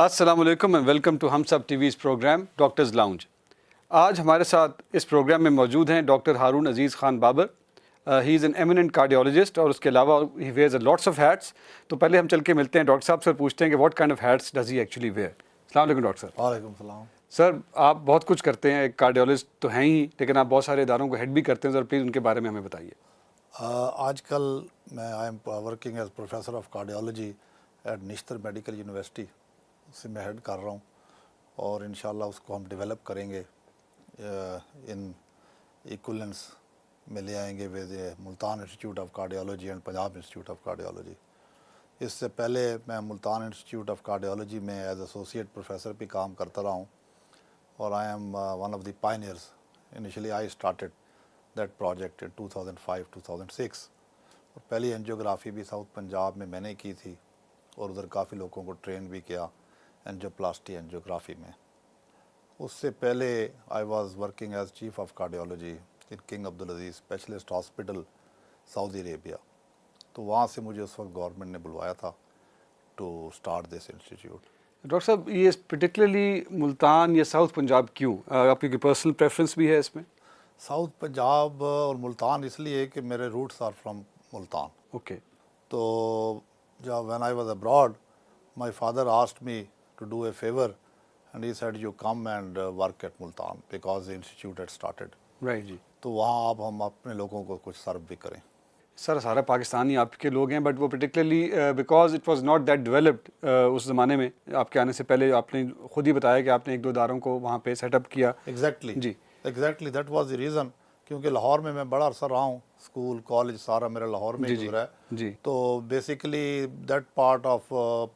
अस्सलाम वालेकुम and welcome to हम सब टीवीज़ प्रोग्राम डॉक्टर्स लाउंज। आज हमारे साथ इस प्रोग्राम में मौजूद हैं doctor Haroon Aziz Khan Babar. He is an eminent cardiologist और उसके अलावा he wears lots of hats. तो पहले हम चल के मिलते हैं डॉक्टर साहब से, पूछते हैं कि what kind of hats does he actually wear. अस्सलाम वालेकुम डॉक्टर साहब। वालेकुम सलाम। सर, आप बहुत कुछ करते हैं, एक कार्डियोलॉजिस्ट तो हैं ही, लेकिन आप बहुत सारे इदारों को हेड भी करते हैं। सर प्लीज़ उनके बारे में हमें बताइए। आजकल मैं I am working as professor of cardiology at Nishtar medical university, उसे मैं हेड कर रहा हूँ और इंशाल्लाह उसको हम डेवलप करेंगे, इन इक्वलेंस में ले आएंगे with Multan institute of cardiology and Punjab institute of cardiology. इससे पहले मैं मुल्तान इंस्टीट्यूट ऑफ कार्डियोलॉजी में एज एसोसिएट प्रोफेसर भी काम करता रहा हूँ और I am one of the pioneers. Initially I started that project in 2005-2006 और पहली एंजियोग्राफी भी साउथ पंजाब में मैंने की थी और उधर काफ़ी लोगों को ट्रेन भी किया एंजियोप्लास्टी एंजियोग्राफी में। उससे पहले I was working as chief of cardiology in King Abdul Aziz specialist hospital Saudi Arabia. तो वहाँ से मुझे उस वक्त गवर्नमेंट ने बुलवाया था to start this institute. Doctor साहब, ये पर्टिकुलरली मुल्तान या साउथ पंजाब क्यों? आपकी कोई पर्सनल प्रेफरेंस भी है इसमें? साउथ पंजाब और मुल्तान इसलिए कि मेरे roots are from Multan. Okay. तो जब when I was abroad my father asked me to do a favour and he said you come and work at Multan because the institute had started. Right जी। तो वहाँ आप हम अपने लोगों को कुछ सर्व भी करें। सर, सारा पाकिस्तानी आपके लोग हैं, बट वो particularly because it was not that developed उस ज़माने में, आपके आने से पहले आपने खुद ही बताया कि आपने एक दो इदारों को वहाँ पे सेटअप किया। एग्जैक्टली जी। Exactly that was the reason, क्योंकि लाहौर में मैं बड़ा अरसा रहा हूँ, स्कूल कॉलेज सारा मेरा लाहौर में जी ही जी गुजरा है। जी। तो basically that part of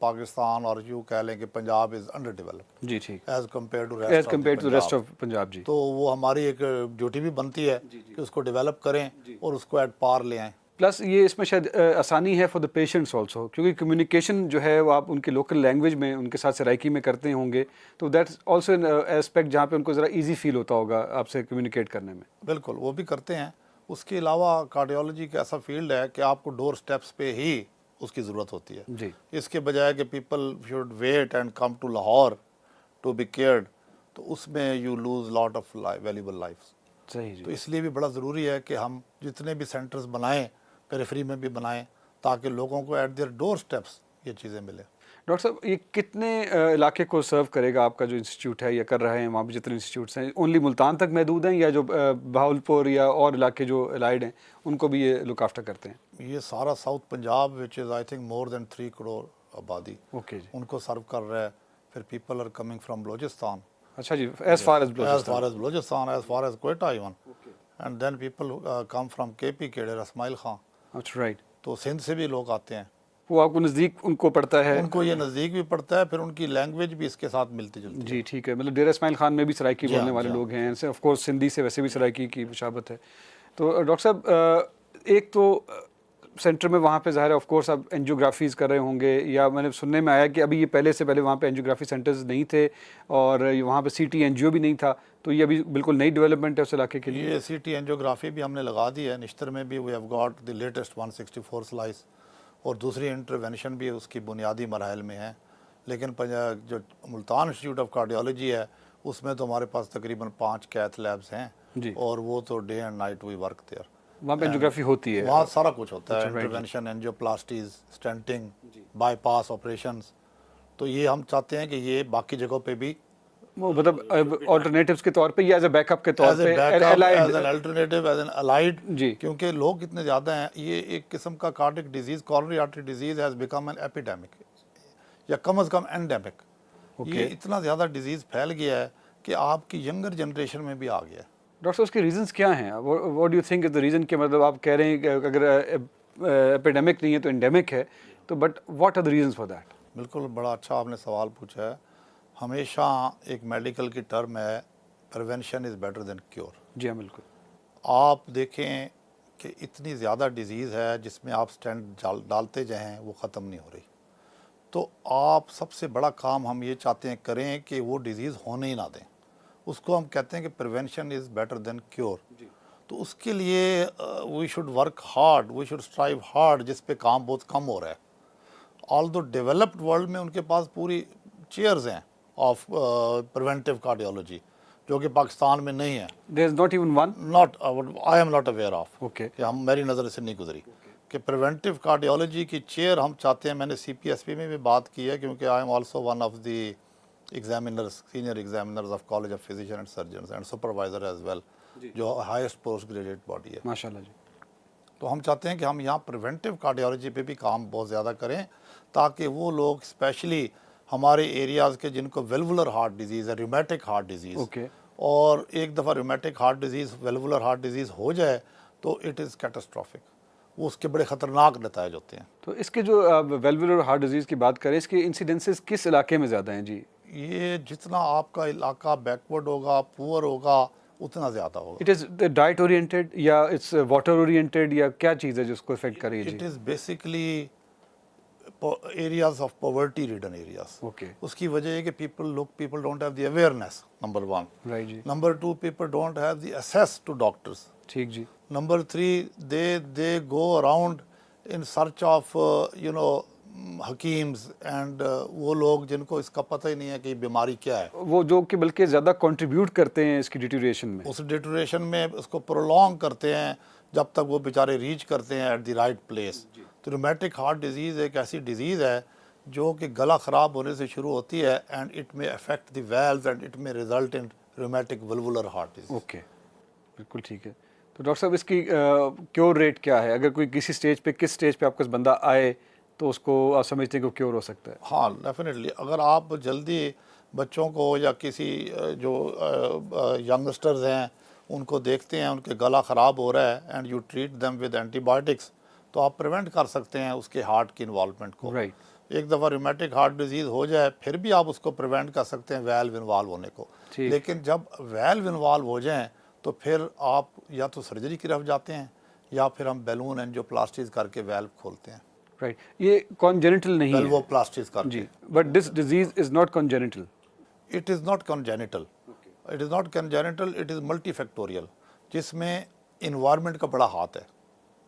Pakistan और यूँ कह लें कि पंजाब इज़ अंडर डेवलप्ड जी ठीक। As compare to as rest of compare to rest Punjab. Of Punjab. जी। तो वो हमारी एक ड्यूटी भी बनती है कि उसको डेवलप करें और उसको एट पार ले आएँ। प्लस ये इसमें शायद आसानी है फॉर द पेशेंट्स ऑल्सो, क्योंकि कम्युनिकेशन जो है वो आप उनके लोकल लैंग्वेज में उनके साथ सराइकी में करते होंगे, तो दैट्स ऑल्सो एन एस्पेक्ट जहाँ पे उनको ज़रा इजी फील होता होगा आपसे कम्युनिकेट करने में। बिल्कुल, वो भी करते हैं। उसके अलावा कार्डियोलॉजी का ऐसा फील्ड है कि आपको डोर स्टेप्स पे ही उसकी ज़रूरत होती है। जी। इसके बजाय कि people should wait and come to Lahore to be cared, तो उसमें you lose lot of valuable life. सही जी। तो इसलिए भी बड़ा ज़रूरी है कि हम जितने भी सेंटर्स बनाएं, पेरिफेरी में भी बनाएं, ताकि लोगों को एट देयर डोर स्टेप्स ये चीज़ें मिले। डॉक्टर साहब, ये कितने इलाके को सर्व करेगा आपका जो इंस्टीट्यूट है या कर रहे हैं? वहाँ पे जितने इंस्टीट्यूट्स हैं ओनली मुल्तान तक महदूद हैं या जो बहावलपुर या और इलाके जो अलाइड हैं उनको भी ये लुक आफ्टर करते हैं? ये सारा south Punjab which is I think more than 3 crore आबादी, ओके जी। उनको सर्व कर रहा है। फिर people are coming from Balochistan, अच्छा जी, as far as Balochistan, as far as Quetta even, and then people come from KP Kedar, Ismail Khan। अच्छा राइट। तो सिंध से भी लोग आते हैं, वो आपको नज़दीक उनको पड़ता है? उनको ये नज़दीक भी पड़ता है, फिर उनकी लैंग्वेज भी इसके साथ मिलती जुलती है। जी ठीक है, मतलब डेरा इस्माइल खान में भी सराइकी जी हाँ, बोलने वाले जी हाँ। लोग हैं, ऑफ कोर्स सिंधी से वैसे भी सराइकी की मुशाबत है। तो डॉक्टर साहब, एक तो सेंटर में वहाँ पे ज़ाहिर है ऑफ कोर्स आप एंजियोग्राफीज़ कर रहे होंगे, या मैंने सुनने में आया कि अभी ये पहले से पहले वहाँ पे एंजियोग्राफी सेंटर्स नहीं थे और वहाँ पे सीटी एनजीओ भी नहीं था, तो ये अभी बिल्कुल नई डेवलपमेंट है उस इलाके के लिए? ये सीटी एंजियोग्राफी भी हमने लगा दी है। निश्तर में भी we have got the latest 164 slice और दूसरी इंटरवेंशन भी उसकी बुनियादी मराहल में है। लेकिन जो मुल्तान इंस्टीट्यूट ऑफ कार्डियोलॉजी है उसमें तो हमारे पास तकरीबन 5 कैथ लैब्स हैं जी। और वो तो day and night we work there. वहाँ पे एंजियोग्राफी होती है? वहाँ सारा कुछ होता है, अच्छा, right, intervention, angioplasties, stenting, bypass operations. तो ये हम चाहते हैं कि ये बाकी जगहों पे भी वो मतलब ऑल्टरनेटिव्स के तौर पे या एज ए बैकअप के तौर एज पे, a backup, allied- as an alternative, as an allied. जी। क्योंकि लोग इतने ज़्यादा हैं, ये एक किस्म का cardiac disease, coronary artery disease has become an epidemic या कम अज़ कम एंडेमिक। ये इतना ज़्यादा डिजीज़ फैल गया है कि आपकी यंगर जनरेशन में भी आ गया है। डॉक्टर साहब, उसके रीजंस क्या हैं? What do you think is the reason? के मतलब आप कह रहे हैं कि अगर एपिडेमिक नहीं है तो एंडेमिक है, तो but what are the reasons for that? बिल्कुल, बड़ा अच्छा आपने सवाल पूछा है। हमेशा एक मेडिकल की टर्म है, prevention is better than cure. जी हाँ, बिल्कुल। आप देखें कि इतनी ज़्यादा डिज़ीज़ है जिसमें आप स्टेंट डालते जाएं वो ख़त्म नहीं हो रही। तो आप सबसे बड़ा काम हम ये चाहते हैं करें कि वो डिज़ीज़ होने ही ना दें। उसको हम कहते हैं कि prevention is better than cure. तो उसके लिए we should work hard, we should strive hard, जिस पे काम बहुत कम हो रहा है। ऑल दो डेवलप्ड वर्ल्ड में उनके पास पूरी चेयर्स हैं ऑफ प्रिवेंटिव कार्डियोलॉजी जो कि पाकिस्तान में नहीं है। There is not even one? Not I am not aware of Okay. कि हम मेरी नज़र से नहीं गुजरी कि प्रिवेंटिव कार्डियोलॉजी की चेयर हम चाहते हैं। मैंने CPSP में भी बात की है क्योंकि I am also one of the examiners, senior examiners of college of physician and surgeon and supervisor as well, जो हाईएस्ट पोस्ट ग्रेजुएट बॉडी है। माशाल्लाह जी। तो हम चाहते हैं कि हम यहाँ प्रिवेंटिव कार्डियोलॉजी पे भी काम बहुत ज़्यादा करें ताकि वो लोग स्पेशली हमारे एरियाज़ के जिनको वेल्वुलर हार्ट डिजीज़ है, रूमेटिक हार्ट डिजीज़, Okay. और एक दफ़ा rheumatic heart disease, valvular heart disease हो जाए तो इट इज़ कैटास्ट्रॉफिक, वो उसके बड़े ख़तरनाक नतायज होते हैं। तो इसके जो वेल्वुलर हार्ट डिजीज़ की बात करें, इसके इंसिडेंसेस किस इलाके में ज़्यादा हैं जी? ये जितना आपका इलाका बैकवर्ड होगा, पुअर होगा, उतना ज़्यादा होगा। इट इज़ डाइट ओरिएंटेड या इट्स वाटर ओरिएंटेड या क्या चीज़ है जो उसको इफेक्ट कर रही है इट जी? Is basically areas of poverty ridden areas. Okay. उसकी वजह है कि people don't have the awareness, number one. Right जी। Number two, people don't have the access to doctors. ठीक जी। Number three, they go around in search of हकीम्स and वो लोग जिनको इसका पता ही नहीं है कि बीमारी क्या है। वो जो कि बल्कि ज़्यादा कंट्रीब्यूट करते हैं इसकी डिटीरिएशन में। उस डिटोरेशन में उसको प्रोलॉन्ग करते हैं जब तक वो बेचारे रीच करते हैं एट द राइट प्लेस। तो रूमेटिक हार्ट डिजीज़ एक ऐसी डिजीज़ है जो कि गला ख़राब होने से शुरू होती है and it may affect the valves and it may result in rheumatic valvular heart disease. Okay, बिल्कुल ठीक है। तो डॉक्टर साहब इसकी क्योर रेट क्या है? अगर कोई किसी स्टेज पे, किस स्टेज पे आपका बंदा आए तो उसको आप समझते हैं कि क्योर हो सकता है? हाँ, डेफिनेटली अगर आप जल्दी बच्चों को या किसी जो यंगस्टर्स हैं उनको देखते हैं उनके गला ख़राब हो रहा है and you treat them with antibiotics, तो आप प्रिवेंट कर सकते हैं उसके हार्ट की इन्वॉल्वमेंट को। राइट। एक दफ़ा रूमेटिक हार्ट डिजीज़ हो जाए फिर भी आप उसको प्रिवेंट कर सकते हैं वैल्व इन्वॉल्व होने को। ठीक। लेकिन जब वैल्व इन्वॉल्व हो जाएं तो फिर आप या तो सर्जरी की तरफ जाते हैं या फिर हम बैलून एंजियोप्लास्टीज करके वैल्व खोलते हैं। राइट। ये कॉन्जेनिटल नहीं है वेल्वोप्लास्टीज करके। जी, but this disease is not congenital. It is not congenital, it is not congenital, it is multifactorial, जिसमें इन्वायरमेंट का बड़ा हाथ है,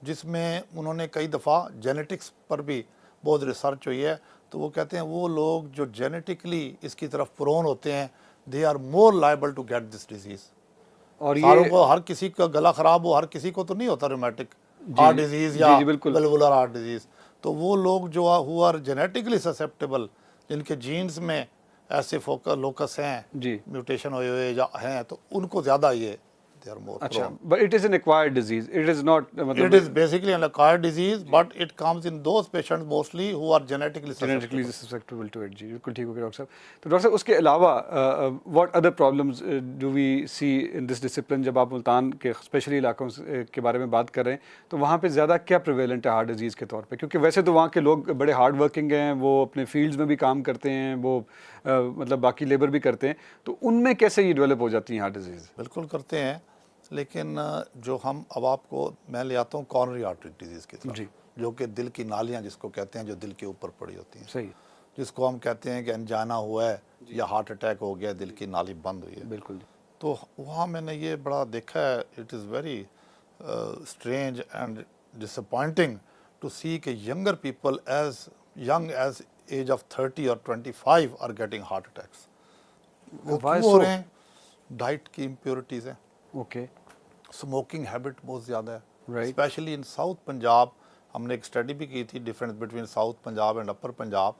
जिसमें उन्होंने कई दफ़ा जेनेटिक्स पर भी बहुत रिसर्च हुई है। तो वो कहते हैं वो लोग जो जेनेटिकली इसकी तरफ प्रोन होते हैं they are more liable to get this disease. और सारों ये को, हर किसी का गला ख़राब हो, हर किसी को तो नहीं होता रूमेटिक हार्ट डिजीज़ या वेल्वुलर हार्ट डिजीज़। तो वो लोग जो हु आर जेनेटिकली ससेप्टेबल, जिनके जीन्स में ऐसे लोकस हैं जी। म्यूटेशन हुए या हैं, तो उनको ज़्यादा ये दे आर मोर। अच्छा, but it is an acquired disease, it is not It मतलब is basically an acquired disease, but it comes in those patients mostly who are genetically genetically susceptible. Susceptible to it. जी बिल्कुल ठीक हो गया doctor साहब। तो doctor साहब उसके अलावा what other problems do we see in this discipline? जब आप मुल्तान के स्पेशली इलाकों के बारे में बात कर रहे हैं तो वहाँ पे ज़्यादा क्या प्रिवेलेंट है हार्ट डिजीज़ के तौर पे? क्योंकि वैसे तो वहाँ के लोग बड़े हार्ड वर्किंग हैं, वो अपने फील्ड्स में भी काम करते हैं, वो मतलब बाकी लेबर भी करते हैं, तो उनमें कैसे ये डेवलप हो जाती है हार्ट डिजीज़? बिल्कुल करते हैं, लेकिन जो हम अब आपको मैं ले आता हूँ कॉर्नरी आर्टरी डिजीज़ की तरफ, जी। जो कि दिल की नालियाँ जिसको कहते हैं, जो दिल के ऊपर पड़ी होती हैं, सही, जिसको हम कहते हैं कि अनजाना हुआ है या हार्ट अटैक हो गया, दिल की नाली बंद हुई है। बिल्कुल। तो वहाँ मैंने ये बड़ा देखा है, it is very strange and disappointing to see कि younger people age young age age of 30 और 25 आर गेटिंग हार्ट अटैक्स। वो Why क्यों हो so? रहे हैं? डाइट की इम्प्योरिटीज़ हैं, ओके, स्मोकिंग हैबिट बहुत ज़्यादा है, Right. Specially in south Punjab. हमने एक स्टडी भी की थी difference between south Punjab and upper Punjab.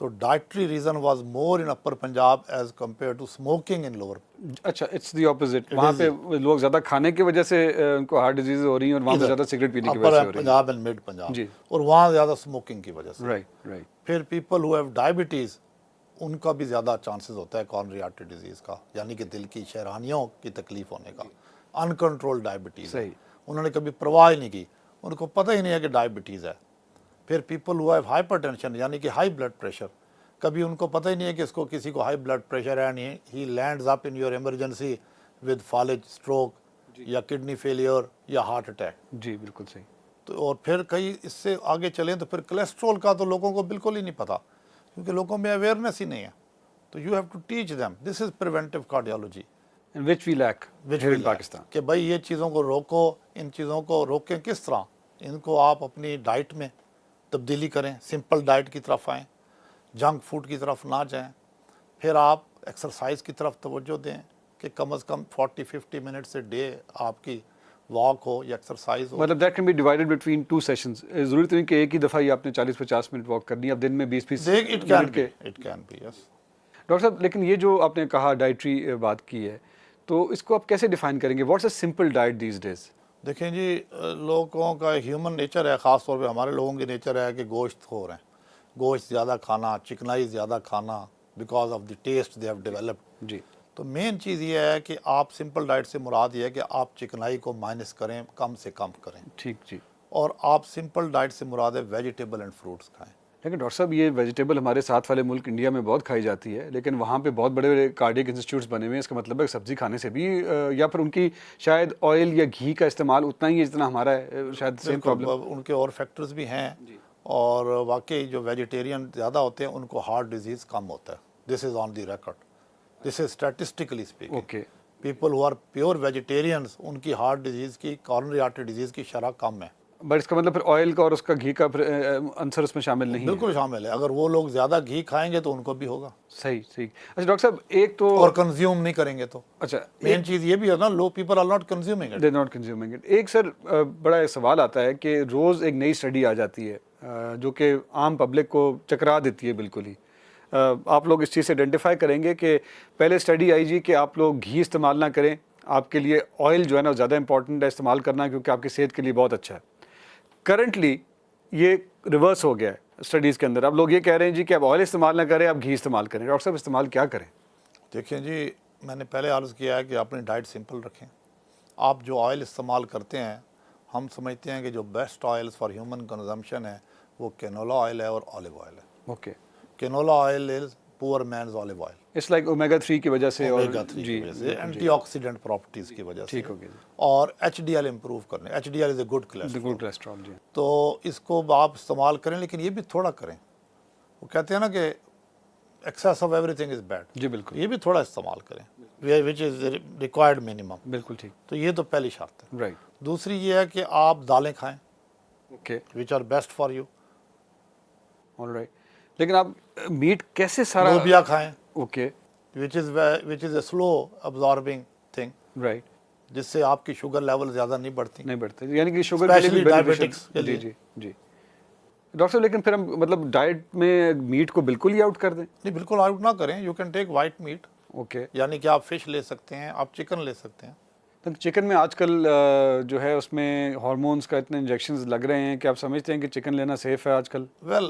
तो dietary reason was more in upper Punjab as compare to smoking in lower. अच्छा, इट्स द ऑपोजिट। वहाँ पे लोग ज़्यादा खाने की वजह से उनको हार्ट डिजीज़ हो रही हैं और वहाँ पे ज़्यादा सिगरेट पीने की वजह से हो रही है। पंजाब एंड मिड पंजाब, जी। और वहाँ ज़्यादा स्मोकिंग की वजह से। Right, right. फिर पीपल हु हैव डायबिटीज़, उनका भी ज़्यादा चांसेस होता है कॉर्नरी आर्टरी डिजीज़ का, यानी कि दिल की शहरानियों की तकलीफ होने का। अनकंट्रोल्ड डायबिटीज़, सही। उन्होंने कभी परवाह ही नहीं की, उनको पता ही नहीं है कि डायबिटीज़ है। फिर पीपल हु हैव हाइपरटेंशन, यानी कि हाई ब्लड प्रेशर, कभी उनको पता ही नहीं है कि इसको किसी को हाई ब्लड प्रेशर है, and he lands up in your emergency with फॉलेज, stroke या किडनी फेलियर या हार्ट अटैक। जी बिल्कुल सही। तो और फिर कई इससे आगे चलें तो फिर कोलेस्ट्रॉल का तो लोगों को बिल्कुल ही नहीं पता, क्योंकि लोगों में अवेयरनेस ही नहीं है। तो you have to teach them, this is preventive cardiology and which we lack here in Pakistan. कि भाई ये चीज़ों को रोको, इन चीज़ों को रोकें किस तरह? इनको आप अपनी डाइट में तब्दीली करें, सिंपल डाइट की तरफ आएँ, जंक फूड की तरफ ना जाएं, फिर आप एक्सरसाइज की तरफ तवज्जो दें कि कम से कम 40-50 मिनट से डे आपकी वॉक हो या एक्सरसाइज हो। मतलब that can be divided between 2 sessions. ज़रूरी तो नहीं कि एक ही दफ़ा ही आपने 40-50 मिनट वॉक करनी है, अब दिन में 20-20 देख इट मिनट के। Can be yes. डॉक्टर साहब, लेकिन ये जो आपने कहा डाइटरी बात की है, तो इसको आप कैसे डिफाइन करेंगे? What's a simple diet these days? देखें जी, लोगों का ह्यूमन नेचर है, ख़ास तौर पे हमारे लोगों की नेचर है कि गोश्त खो रहे हैं, गोश्त ज़्यादा खाना, चिकनाई ज़्यादा खाना, because of the taste they have developed. जी। तो मेन चीज़ ये है कि आप सिंपल डाइट से मुराद ये है कि आप चिकनाई को माइनस करें, कम से कम करें, ठीक जी। और आप सिंपल डाइट से मुराद है वेजिटेबल एंड फ्रूट्स खाएं। लेकिन डॉक्टर साहब, ये वेजिटेबल हमारे साथ वाले मुल्क इंडिया में बहुत खाई जाती है, लेकिन वहाँ पे बहुत बड़े बड़े कार्डियक इंस्टीट्यूट्स बने हुए हैं। इसका मतलब है कि सब्जी खाने से भी या फिर उनकी शायद ऑयल या घी का इस्तेमाल उतना ही है जितना हमारा है, शायद सेम बिल्कुल, प्रॉब्लम। उनके और फैक्टर्स भी हैं, और वाकई जो वेजिटेरियन ज़्यादा होते हैं उनको हार्ट डिजीज़ कम होता है। This is on the record, this is statistically speaking. Okay. People who are pure vegetarians, उनकी हार्ट डिजीज़ की, कॉरोनरी आर्टरी डिजीज़ की शरह कम है। बट इसका मतलब फिर ऑयल का और उसका घी का फिर आंसर उसमें शामिल नहीं है। बिल्कुल शामिल है, अगर वो लोग ज़्यादा घी खाएंगे तो उनको भी होगा, सही सही। अच्छा डॉक्टर साहब, एक तो और कंज्यूम नहीं करेंगे तो। अच्छा, मेन चीज़ ये भी है ना, low people are not consuming it. They not consuming it. एक सर बड़ा एक सवाल आता है कि रोज़ एक नई स्टडी आ जाती है जो कि आम पब्लिक को चकरा देती है बिल्कुल ही। आप लोग इस चीज़ से आइडेंटिफाई करेंगे कि पहले स्टडी आई जी कि आप लोग घी इस्तेमाल ना करें, आपके लिए ऑयल जो है ना ज़्यादा इंपॉर्टेंट है इस्तेमाल करना, क्योंकि आपकी सेहत के लिए बहुत अच्छा है। करंटली ये रिवर्स हो गया है स्टडीज़ के अंदर। अब लोग ये कह रहे हैं जी कि आप ऑयल इस्तेमाल ना करें, आप घी इस्तेमाल करें। डॉक्टर साहब, इस्तेमाल क्या करें? देखिए जी, मैंने पहले अर्ज़ किया है कि अपनी डाइट सिंपल रखें। आप जो ऑयल इस्तेमाल करते हैं, हम समझते हैं कि जो best oils for human consumption है वो कैनोला ऑयल है और ऑलिव ऑयल है। Okay. Canola oil is poor man's olive oil, it's like omega 3 की वजह से, और ओमेगा 3 की वजह से, एंटीऑक्सीडेंट प्रॉपर्टीज़ की वजह से, ठीक हो गया। और एचडीएल इंप्रूव करने। HDL is a good the cholesterol. Good cholesterol जी। तो इसको आप इस्तेमाल करें, लेकिन ये भी थोड़ा करें। वो कहते हैं ना कि excess of everything is bad, जी बिल्कुल। ये भी थोड़ा इस्तेमाल करें, विच इज़ रिक्वायर्ड मिनिमम। बिल्कुल ठीक। तो ये तो पहली शर्त है। राइट। दूसरी ये है कि आप दालें खाएं, okay. Which are best for you. Alright. लेकिन आप मीट कैसे सारा? लोबिया खाएं, okay. Which is a slow absorbing thing, right. जिससे आपकी शुगर लेवल ज़्यादा नहीं बढ़ती, नहीं बढ़ते, यानी कि शुगर के लिए भी स्पेशली beneficial। डायबिटिक्स के जी लिए। जी जी। डॉक्टर साहब, लेकिन फिर हम मतलब डाइट में मीट को बिल्कुल ही आउट कर दें? नहीं, बिल्कुल आउट ना करें। You can take white meat, okay. यानी कि आप फिश ले सकते हैं, आप चिकन ले सकते हैं। तो चिकन में आजकल जो है उसमें हार्मोन्स का इतने इंजेक्शंस लग रहे हैं कि आप समझते हैं कि चिकन लेना सेफ है आजकल? Well,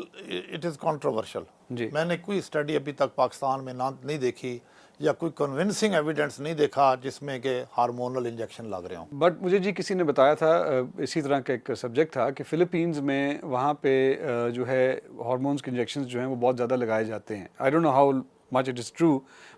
it is controversial. जी। मैंने कोई स्टडी अभी तक पाकिस्तान में नहीं देखी, या कोई कन्विंसिंग एविडेंस नहीं देखा जिसमें कि हार्मोनल इंजेक्शन लग रहे हों। बट मुझे जी किसी ने बताया था, इसी तरह का एक सब्जेक्ट था कि फ़िलीपींस में वहाँ पे जो है हार्मोन्स के इंजेक्शंस जो हैं वो बहुत ज़्यादा लगाए जाते हैं। आई don't know how much it is true,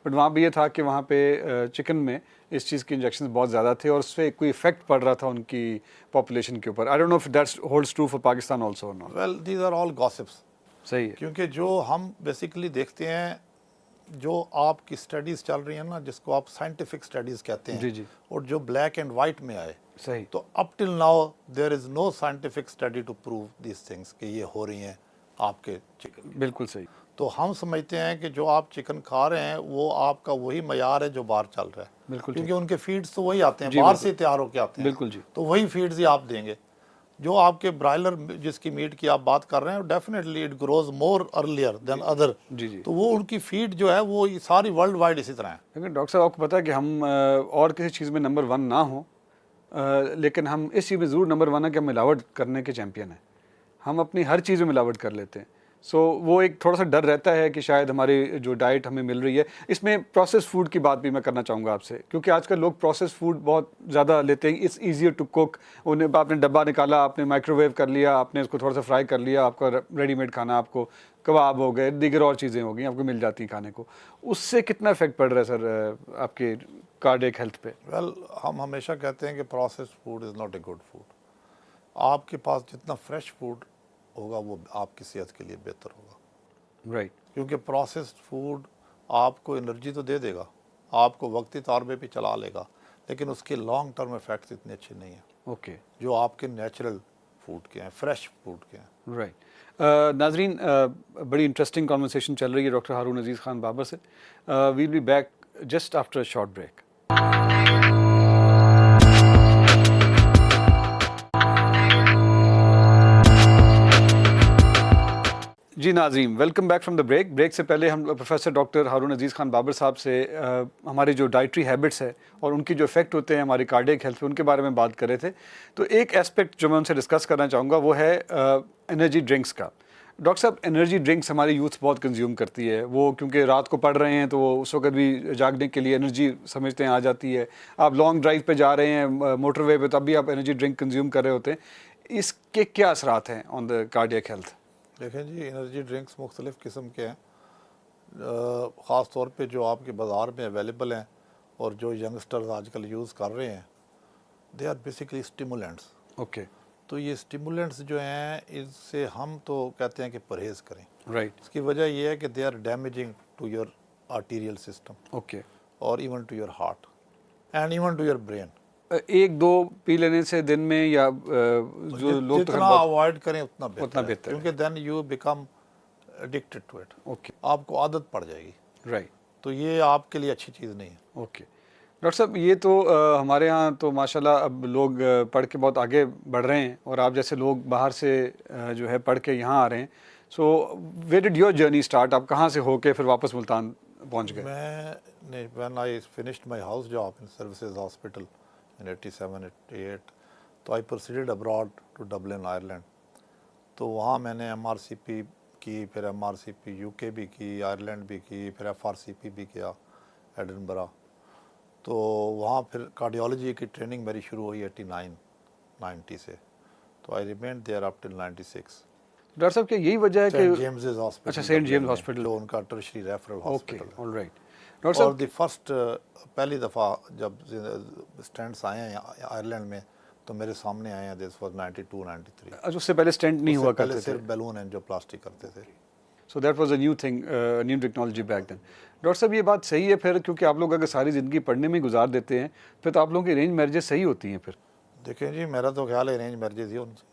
but वहाँ पे ये था कि वहाँ पे चिकन में इस चीज़ के इंजेक्शंस बहुत ज़्यादा थे और उससे कोई इफेक्ट पड़ रहा था उनकी पॉपुलेशन के ऊपर। I don't know if that's holds true for Pakistan also और not. Well, these are all gossips. सही है। क्योंकि जो हम बेसिकली देखते हैं, जो आपकी स्टडीज़ चल रही हैं ना, जिसको आप साइंटिफिक स्टडीज़ कहते हैं, जी जी। और जो ब्लैक एंड वाइट में आए, सही। तो up till now there is no scientific study to prove this things कि ये हो रही हैं आपके चिकन। बिल्कुल सही। तो हम समझते हैं कि जो आप चिकन खा रहे हैं वो आपका वही मयार है जो बाहर चल रहा है, बिल्कुल क्योंकि उनके फीड्स तो वही आते हैं, जी, बाहर बिल्कुल। से तैयार होके आते हैं। बिल्कुल जी। तो वही फीड्स ही आप देंगे। जो आपके ब्रायलर जिसकी मीट की आप बात कर रहे हैं, definitely it grows more earlier than other. जी जी। तो वो उनकी फीड जो है वो सारी वर्ल्ड वाइड इसी तरह है। लेकिन डॉक्टर साहब, आपको पता है कि हम और किसी चीज़ में नंबर 1 ना हो, लेकिन हम इस चीज़ में ज़रूर नंबर 1 है कि हम मिलावट करने के चैम्पियन हैं। हम अपनी हर चीज़ में मिलावट कर लेते हैं। सो वो एक थोड़ा सा डर रहता है कि शायद हमारी जो डाइट हमें मिल रही है, इसमें प्रोसेस फूड की बात भी मैं करना चाहूँगा आपसे, क्योंकि आजकल लोग प्रोसेस फूड बहुत ज़्यादा लेते हैं। It's easier to cook. उन्हें आपने डब्बा निकाला, आपने माइक्रोवेव कर लिया, आपने उसको थोड़ा सा फ्राई कर लिया, आपका रेडीमेड खाना, आपको कबाब हो गए, दीगर और चीज़ें हो गई, आपको मिल जाती हैं खाने को। उससे कितना इफेक्ट पड़ रहा है सर आपके कार्डियक हेल्थ पे? वेल, हम हमेशा कहते हैं कि processed food is not a good food. आपके पास जितना फ्रेश फूड होगा वो आपकी सेहत के लिए बेहतर होगा। राइट। क्योंकि प्रोसेस्ड फूड आपको एनर्जी तो दे देगा, आपको वक्ती तौर पे भी चला लेगा, लेकिन उसके लॉन्ग टर्म इफेक्ट्स इतने अच्छे नहीं हैं ओके। जो आपके नेचुरल फूड के हैं, फ्रेश फूड के हैं। राइट। नाजरीन, बड़ी इंटरेस्टिंग कॉन्वर्सेशन चल रही है डॉक्टर हारून अजीज़ खान बाबर से. We'll be back just after a short break. जी नाज़रीन, welcome back from the break. Break से पहले हम प्रोफेसर डॉक्टर हारून अजीज़ खान बाबर साहब से हमारे जो डाइटरी हैबिट्स है और उनकी जो इफ़ेक्ट होते हैं हमारी कार्डियक हेल्थ पे, उनके बारे में बात कर रहे थे. तो एक एस्पेक्ट जो मैं उनसे डिस्कस करना चाहूँगा वो है एनर्जी ड्रिंक्स का. डॉक्टर साहब, एनर्जी ड्रिंक्स हमारी यूथ बहुत कंज्यूम करती है. वो क्योंकि रात को पढ़ रहे हैं तो वो उस वक्त भी जागने के लिए एनर्जी समझते हैं आ जाती है. आप लॉन्ग ड्राइव पे जा रहे हैं मोटरवे पे, तब भी आप एनर्जी ड्रिंक कंज्यूम कर रहे होते हैं. इसके क्या असरात हैं ऑन द कार्डियक हेल्थ? देखें जी, एनर्जी ड्रिंक्स मुख्तलिफ़ किस्म के हैं. ख़ास तौर पे जो आपके बाज़ार में अवेलेबल हैं और जो यंगस्टर्स आजकल यूज़ कर रहे हैं, they are basically stimulants. Okay. तो ये स्टिमुलेंट्स जो हैं, इससे हम तो कहते हैं कि परहेज़ करें. राइट. इसकी वजह यह है कि they are damaging to your arterial system okay. और even to your heart and even to your brain. एक दो पी लेने से दिन में या जो लोग तो जितना अवॉइड करें उतना बेहतर है, क्योंकि then you become addicted to it. Okay. आपको आदत पड़ जाएगी. राइट. तो ये आपके लिए अच्छी चीज़ नहीं है. ओके. डॉक्टर साहब, ये तो हमारे यहाँ तो माशाल्लाह अब लोग पढ़ के बहुत आगे बढ़ रहे हैं और आप जैसे लोग बाहर से जो है पढ़ के यहाँ आ रहे हैं. So where did your journey start? आप कहाँ से होके फिर वापस मुल्तान पहुँच गए? मैंने when I finished my house job in services hospital in 87-88, तो I proceeded abroad to Dublin Ireland. तो वहाँ मैंने MRCP की, फिर MRCP UK भी की, आयरलैंड भी की, फिर FRCP भी किया एडिनबरा. तो वहाँ फिर कार्डियोलॉजी की ट्रेनिंग मेरी शुरू हुई 89-90 से. तो I remained there up till 96. Doctor साहब, क्या यही वजह है कि सेंट जेम्स हॉस्पिटल? अच्छा, सेंट जेम्स हॉस्पिटल, जो उनका टर्शरी रेफरल ओके. हॉस्पिटल है. ऑलराइट. डॉक्टर और साहब, द फर्स्ट पहली दफ़ा जब स्टेंट्स आए हैं आयरलैंड में, तो मेरे सामने आए हैं. This was 92-93. अच्छा, उससे पहले स्टेंट नहीं हुआ पहले करते थे. सिर्फ बैलून हैं जो प्लास्टिक करते थे. So that was a new thing, new technology back then. Doctor साहब, ये बात सही है फिर, क्योंकि आप लोग अगर सारी ज़िंदगी पढ़ने में गुजार देते हैं फिर तो आप लोगों की अरेंज मैरिजेस सही होती हैं फिर. देखें जी, मेरा तो ख्याल है अरेंज मैरिजेज ही होनी चाहिए.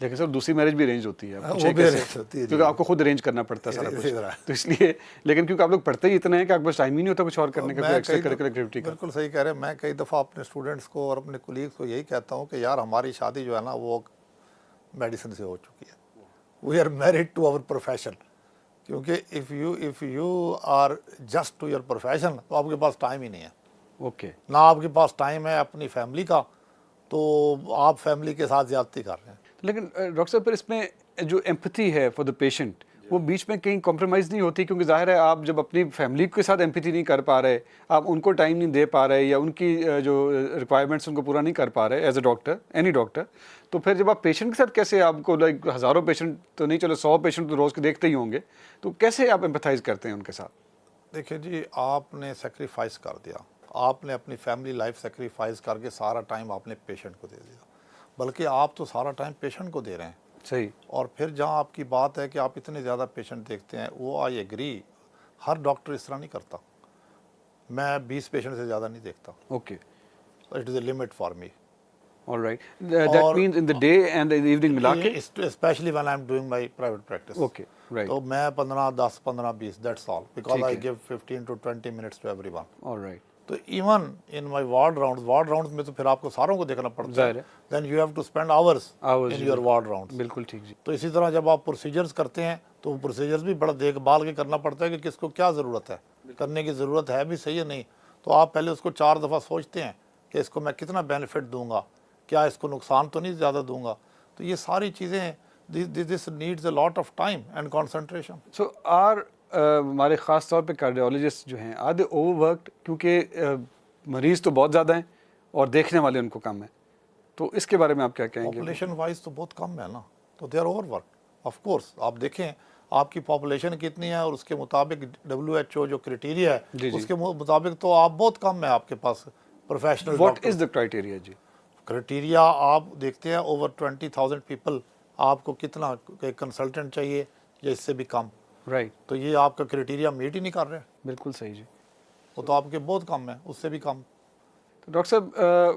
लेकिन सर दूसरी मैरिज भी अरेंज होती है. वो भी arrange होती है, क्योंकि आपको खुद अरेंज करना पड़ता है सारा इसी कुछ. तरह. तो इसलिए, लेकिन क्योंकि आप लोग पढ़ते ही इतना है कि आपके पास टाइम ही नहीं होता कुछ और करने का, कोई एक्स्ट्रा करिकुलर एक्टिविटी का. बिल्कुल सही कह रहे हैं. मैं कई दफ़ा अपने स्टूडेंट्स को और अपने कोलीग्स को यही कहता हूँ कि यार हमारी शादी जो है ना वो मेडिसिन से हो चुकी है. We are married to our profession. क्योंकि if you are just to your profession, तो आपके पास टाइम ही नहीं है. ओके. ना आपके पास टाइम है अपनी फैमिली का, तो आप फैमिली के साथ ज़्यादती कर रहे हैं. लेकिन डॉक्टर साहब, फिर इसमें जो एम्पैथी है फॉर द पेशेंट, वो बीच में कहीं कॉम्प्रोमाइज़ नहीं होती? क्योंकि जाहिर है आप जब अपनी फैमिली के साथ एम्पैथी नहीं कर पा रहे, आप उनको टाइम नहीं दे पा रहे या उनकी जो रिक्वायरमेंट्स उनको पूरा नहीं कर पा रहे as a doctor, any doctor, तो फिर जब आप पेशेंट के साथ कैसे, आपको लाइक हज़ारों पेशेंट तो नहीं, चलो 100 पेशेंट तो रोज़ के देखते ही होंगे, तो कैसे आप एम्पैथाइज़ करते हैं उनके साथ? देखिए जी, आपने सेक्रीफाइस कर दिया. आपने अपनी फैमिली लाइफ सेक्रीफाइस करके सारा टाइम आपने पेशेंट को दे दिया. बल्कि आप तो सारा टाइम पेशेंट को दे रहे हैं. सही. और फिर जहाँ आपकी बात है कि आप इतने ज़्यादा पेशेंट देखते हैं, वो आई एग्री, हर डॉक्टर इस तरह नहीं करता. मैं 20 पेशेंट से ज़्यादा नहीं देखता. Okay. It is a limit for me. Alright. That means in the day and the evening मिला के? Specially when I am doing my private practice. Okay. Right. तो मैं 10, 15, 20, that's all, because I give 15 to 20 minutes to everyone. Alright. तो even in my ward rounds में तो फिर आपको सारों को देखना पड़ता है. Then you have to spend hours in your ward rounds. बिल्कुल ठीक जी. तो इसी तरह जब आप प्रोसीजर्स करते हैं तो वो प्रोसीजर्स भी बड़ा देखभाल के करना पड़ता है कि किसको क्या ज़रूरत है, करने की ज़रूरत है भी सही है नहीं. तो आप पहले उसको 4 दफ़ा सोचते हैं कि इसको मैं कितना बेनिफिट दूंगा, क्या इसको नुकसान तो नहीं ज़्यादा दूंगा. तो ये सारी चीज़ें, this needs a lot of time and concentration. So हमारे ख़ास तौर पे कार्डियोलॉजिस्ट जो हैं, आर दे ओवरवर्क्ड? क्योंकि मरीज़ तो बहुत ज़्यादा हैं और देखने वाले उनको कम है, तो इसके बारे में आप क्या कहेंगे? पॉपुलेशन वाइज तो बहुत कम है ना, तो they are overwork. Of course आप देखें आपकी पॉपुलेशन कितनी है और उसके मुताबिक WHO जो क्राइटेरिया है उसके मुताबिक तो आप बहुत कम है आपके पास professional. What is the criteria जी? क्राइटेरिया आप देखते हैं ओवर 20,000 पीपल, आपको कितना कंसल्टेंट चाहिए या इससे भी कम. राइट. तो ये आपका क्राइटेरिया मीट ही नहीं कर रहे. बिल्कुल सही जी. वो तो आपके बहुत कम है, उससे भी कम. तो डॉक्टर साहब,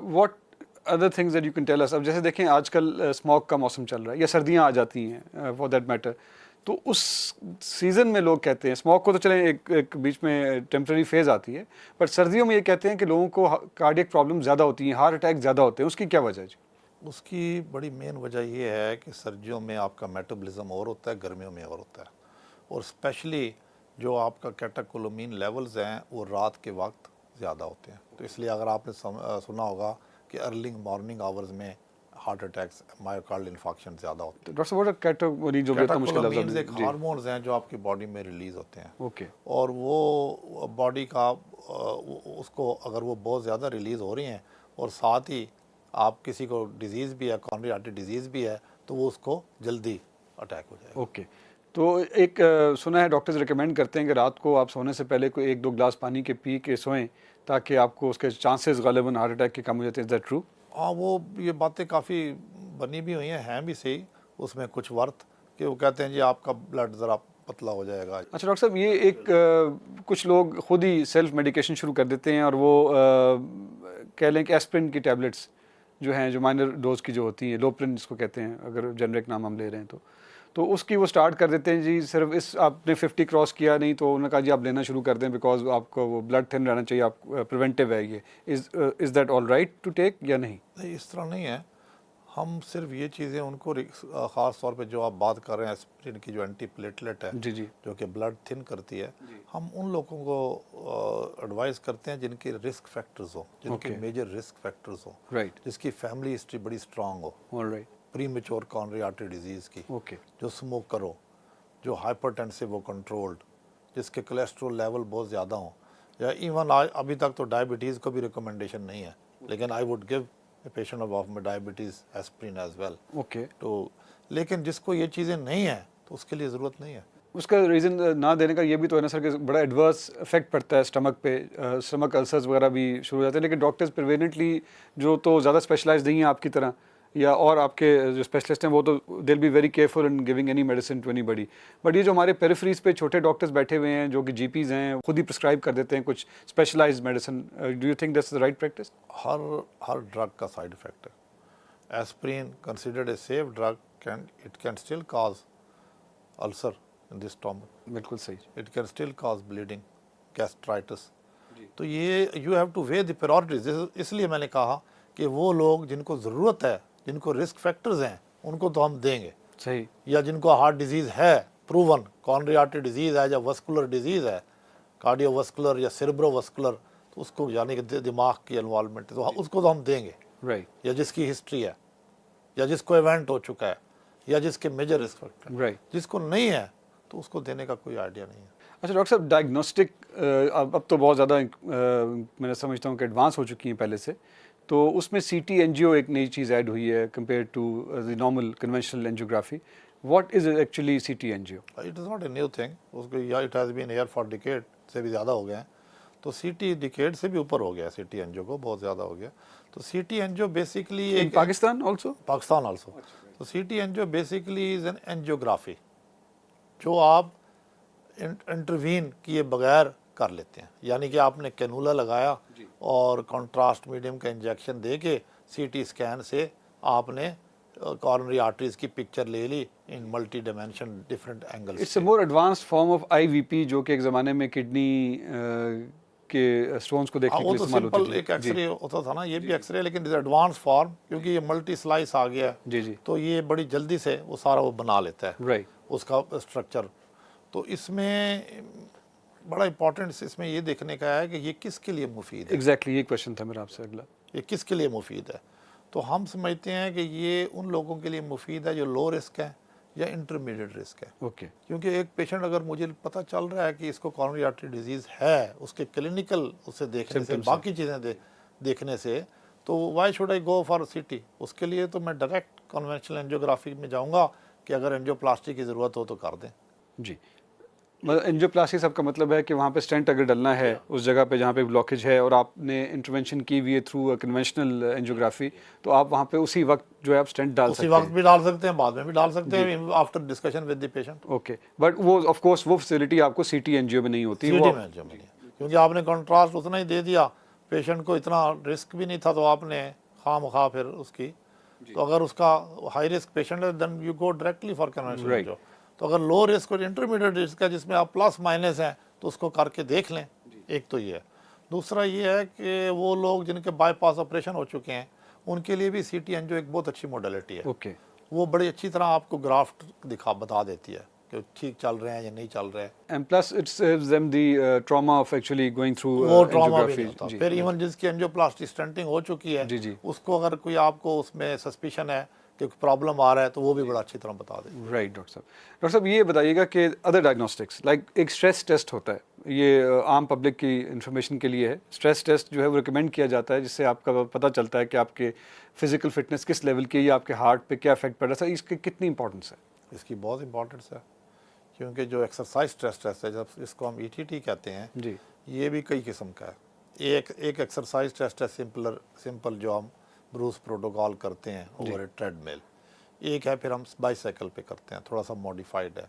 what other things that you can tell us, अब जैसे देखें आजकल स्मॉग का मौसम चल रहा है या सर्दियाँ आ जाती हैं फॉर दैट मैटर, तो उस सीज़न में लोग कहते हैं स्मॉग को तो चलें एक बीच में टेम्प्रेरी फेज़ आती है, पर सर्दियों में ये कहते हैं कि लोगों को कार्डियक प्रॉब्लम ज़्यादा होती हैं, हार्ट अटैक ज़्यादा होते हैं, उसकी क्या वजह है जी? उसकी बड़ी मेन वजह ये है कि सर्दियों में आपका मेटाबॉलिज्म और होता है, गर्मियों में और होता है, और स्पेशली जो आपका कैटेकोलोमीन लेवल्स हैं वो रात के वक्त ज़्यादा होते हैं। तो इसलिए अगर आपने सुना होगा कि अर्ली मॉर्निंग आवर्स में हार्ट अटैक्स, मायोकार्डियल इन्फाक्शन ज़्यादा होते तो डॉक्टर साहब व्हाट कैटेगोरी जो बेहतर मुश्किल लफ्ज़ कैटेकोलोमीन्स है एक जी? हार्मोन्स हैं जो आपकी बॉडी में रिलीज़ होते हैं, ओके और वो बॉडी का उसको अगर वो बहुत ज़्यादा रिलीज़ हो रही हैं और साथ ही आप किसी को डिजीज़ भी है, कॉर्नरी आर्टरी डिजीज़ भी है, तो वो उसको जल्दी अटैक हो जाएगा। ओके। तो एक सुना है डॉक्टर्स रिकमेंड करते हैं कि रात को आप सोने से पहले कोई 1-2 ग्लास पानी के पी के सोएं ताकि आपको उसके चांसेस गालिबन हार्ट अटैक के कम हो जाते हैं। Is that true? हाँ, वो ये बातें काफ़ी बनी भी हुई हैं भी सही, उसमें कुछ वर्थ कि वो कहते हैं जी आपका ब्लड ज़रा पतला हो जाएगा। अच्छा डॉक्टर साहब, ये एक कुछ लोग खुद ही सेल्फ मेडिकेशन शुरू कर देते हैं और वो कह लें कि एस्पिरिन की टैबलेट्स जो हैं, जो माइनर डोज की जो होती हैं, लोप्रिन जिसको कहते हैं अगर जेनरिक नाम हम ले रहे हैं तो उसकी वो स्टार्ट कर देते हैं जी। सिर्फ इस आपने 50 क्रॉस किया नहीं तो उन्होंने कहा जी आप लेना शुरू कर दें बिकॉज आपको वो ब्लड थिन रहना चाहिए, आप प्रिवेंटिव है ये। Is that all right to take या नहीं? नहीं, इस तरह नहीं है। हम सिर्फ ये चीज़ें उनको ख़ास तौर पे जो आप बात कर रहे हैं एस्पिरिन की जो एंटी प्लेटलेट है जी जी जो कि ब्लड थिन करती है, हम उन लोगों को एडवाइस करते हैं जिनके रिस्क फैक्टर्स हो, जिनके Okay. मेजर रिस्क फैक्टर्स हो, राइट जिसकी फैमिली हिस्ट्री बड़ी स्ट्रांग हो, all right premature coronary artery disease की, ओके जो स्मोकर हो, जो हाइपरटेंसिव हो कंट्रोल्ड, जिसके कोलेस्ट्रॉल लेवल बहुत ज़्यादा हो, या इवन आज अभी तक तो डायबिटीज़ को भी रिकमेंडेशन नहीं है, लेकिन I would give a patient of में diabetes aspirin as well. Okay. तो लेकिन जिसको ये चीज़ें नहीं हैं तो उसके लिए ज़रूरत नहीं है। उसका रीज़न ना देने का ये भी तो है ना सर कि बड़ा एडवर्स इफेक्ट पड़ता है स्टमक पे, स्टमक अल्सर्स वगैरह भी शुरू हो जाते हैं, लेकिन डॉक्टर्स प्रिवेनेंटली जो तो ज़्यादा स्पेशलाइज नहीं है आपकी तरह या और आपके जो स्पेशलिस्ट हैं वो तो they will be very careful in giving any medicine to anybody. But ये जो हमारे पेरिफेरीज पे छोटे डॉक्टर्स बैठे हुए हैं जो कि जीपीज़ हैं, खुद ही प्रिस्क्राइब कर देते हैं कुछ specialized medicine, do you think that's the right practice? हर ड्रग का साइड इफ़ेक्ट है। Aspirin considered a safe drug, it can still cause ulcer in this stomach, बिल्कुल सही। It can still cause bleeding, gastritis. तो ये you have to weigh the priorities. इसलिए मैंने कहा कि वो लोग जिनको ज़रूरत है, जिनको रिस्क फैक्टर्स हैं, उनको तो हम देंगे। सही। या जिनको हार्ट डिजीज़ है प्रूवन, कॉर्नरी आर्टरी डिजीज़ है या वस्कुलर डिजीज़ है, कार्डियोवस्कुलर या सेरेब्रोवस्कुलर, तो उसको यानी कि दिमाग की इन्वॉल्वमेंट, तो उसको तो हम देंगे। राइट या जिसकी हिस्ट्री है, या जिसको इवेंट हो चुका है, या जिसके मेजर रिस्क फैक्टर है। राइट। जिसको नहीं है तो उसको देने का कोई आइडिया नहीं है। अच्छा डॉक्टर साहब, डायग्नोस्टिक अब तो बहुत ज़्यादा मैं समझता हूँ कि एडवांस हो चुकी हैं पहले से, तो उसमें CT एंजियो एक नई चीज़ ऐड हुई है compare to the normal conventional angiography. What is actually CT angio? It is not a new thing, उसको या it has been here for decade से भी ज़्यादा हो गया है। तो CT डिकेड से भी ऊपर हो गया, CT एंजियो को बहुत ज़्यादा हो गया। तो CT angio basically in Pakistan also? Pakistan also. तो CT angio basically is an angiography जो आप इंटरवीन किए बगैर कर लेते हैं, यानी कि आपने कैनुला लगाया और कंट्रास्ट मीडियम का इंजेक्शन दे के CT स्कैन से आपने कॉर्नरी आर्टरीज की पिक्चर ले ली in multi dimension different angles. It's a more advanced form of IVP जो कि एक ज़माने में किडनी के स्टोन्स को देखने के वो लिए तो इस्तेमाल सिंपल होती थी। एक एक्सरे होता था ना, ये भी एक्सरे, लेकिन इज एडवांस फॉर्म क्योंकि ये मल्टी स्लाइस आ गया है, जी जी तो ये बड़ी जल्दी से वो सारा वो बना लेता है राइट। उसका स्ट्रक्चर। तो इसमें बड़ा इंपॉर्टेंट इसमें ये देखने का है कि ये किसके लिए मुफीद है। एग्जैक्टली ये क्वेश्चन था मेरा आपसे अगला। ये किसके लिए मुफीद है? तो हम समझते हैं कि ये उन लोगों के लिए मुफीद है जो लो रिस्क है या इंटरमीडिएट रिस्क है। ओके क्योंकि एक पेशेंट अगर मुझे पता चल रहा है कि इसको कॉर्नरी आर्टरी डिजीज़ है, उसके क्लिनिकल उससे देखने से, बाकी चीज़ें देखने से, तो why should I go for CT? उसके लिए तो मैं डायरेक्ट कन्वेंशनल एंजियोग्राफी में जाऊंगा कि अगर एंजियोप्लास्टी की ज़रूरत हो तो कर दें। जी, मतलब एंजियोप्लास्टी सबका मतलब है कि वहाँ पे स्टेंट अगर डलना है उस जगह पे जहाँ पे ब्लॉकेज है और आपने इंटरवेंशन की हुई है थ्रू कन्वेंशनल एंजियोग्राफी, तो आप वहाँ पे उसी वक्त जो है आप स्टेंट डाल सकते उसी हैं। वक्त भी डाल सकते हैं, बाद में भी डाल सकते हैं, after discussion with the patient. Okay, but वो ऑफ कोर्स वो फैसिलिटी आपको CT एंजियो में नहीं होती। CT में क्योंकि आपने कंट्रास्ट उतना ही दे दिया, पेशेंट को इतना रिस्क भी नहीं था, तो आपने खाम फिर उसकी, तो अगर उसका हाई रिस्क पेशेंट है then you go directly for conventional Right. Angio. तो अगर लो रिस्क और इंटरमीडिएट रिस्क है जिसमें आप प्लस माइनस हैं तो उसको करके देख लें। एक तो ये है। दूसरा ये है कि वो लोग जिनके बाईपास ऑपरेशन हो चुके हैं उनके लिए भी CT एंजियो एक बहुत अच्छी मॉडलिटी है। ओके, वो बड़ी अच्छी तरह आपको ग्राफ्ट बता देती है कि ठीक चल रहे हैं या नहीं चल रहे हैं। And plus it saves them the trauma of actually going through वो ट्रॉमा भी नहीं एंजियोग्राफी। होता। जी, फिर इवन जिसकी एंजियोप्लास्टी स्टंटिंग हो चुकी है जी, जी। उसको अगर कोई आपको उसमें सस्पिशन है कि प्रॉब्लम आ रहा है तो वो भी बड़ा अच्छी तरह बता दे। राइट डॉक्टर साहब ये बताइएगा कि अदर डायग्नोस्टिक्स लाइक एक स्ट्रेस टेस्ट होता है, ये आम पब्लिक की इन्फॉर्मेशन के लिए है। स्ट्रेस टेस्ट जो है वो रिकमेंड किया जाता है जिससे आपका पता चलता है कि आपके फिजिकल फिटनेस किस लेवल की है या आपके हार्ट पे क्या इफेक्ट पड़ रहा है। इसकी कितनी इंपॉर्टेंस है? इसकी बहुत इंपॉर्टेंस है क्योंकि जो एक्सरसाइज स्ट्रेस टेस्ट है, जब इसको हम ETT कहते हैं, जी, ये भी कई किस्म का है। एक एक्सरसाइज टेस्ट है सिंपल जो हम ब्रूस प्रोटोकॉल करते हैं ओवर ए ट्रेडमिल। एक है फिर हम बाईसाइकिल पे करते हैं, थोड़ा सा मॉडिफाइड है।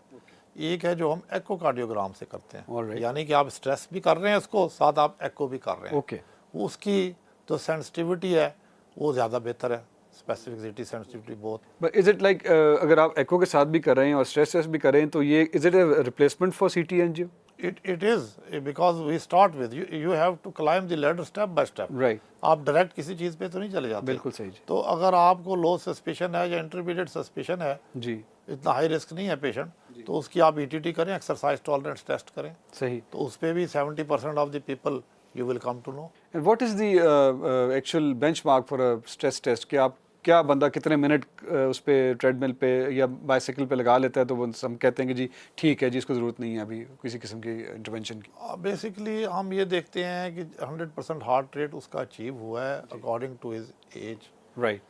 एक है जो हम एक्कोकार्डियोग्राम से करते हैं, Alright. यानी कि आप स्ट्रेस भी कर रहे हैं उसको, साथ आप एक्को भी कर रहे हैं। ओके, उसकी जो सेंसिटिविटी है वो ज़्यादा बेहतर है, स्पेसिफिसिटी सेंसिटिविटी बहुत। बट इज इट लाइक अगर आप एको के साथ भी कर रहे हैं और स्ट्रेस टेस्ट भी कर रहे हैं तो ये is it a replacement for CT angio? It is because we start with you have to climb the ladder step by step. Right, आप डायरेक्ट किसी चीज़ पे तो नहीं चले जाते। बिल्कुल सही जी। तो अगर आपको लो सस्पिशन है या इंटरमीडिएट सस्पिशन है, जी, इतना हाई रिस्क नहीं है पेशेंट, तो उसकी आप ETT करें, एक्सरसाइज टॉलरेंस टेस्ट करें, सही। तो उस पर भी 70% of the people you will come to know. And what is the actual benchmark for a stress test कि आप क्या बंदा कितने मिनट उस पे ट्रेडमिल पे या बाइसाइकिल पे लगा लेता है तो वो हम कहते हैं कि जी ठीक है जी, इसको ज़रूरत नहीं है अभी किसी किस्म की इंटरवेंशन की? बेसिकली हम ये देखते हैं कि 100% हार्ट रेट उसका अचीव हुआ है according to his age, right,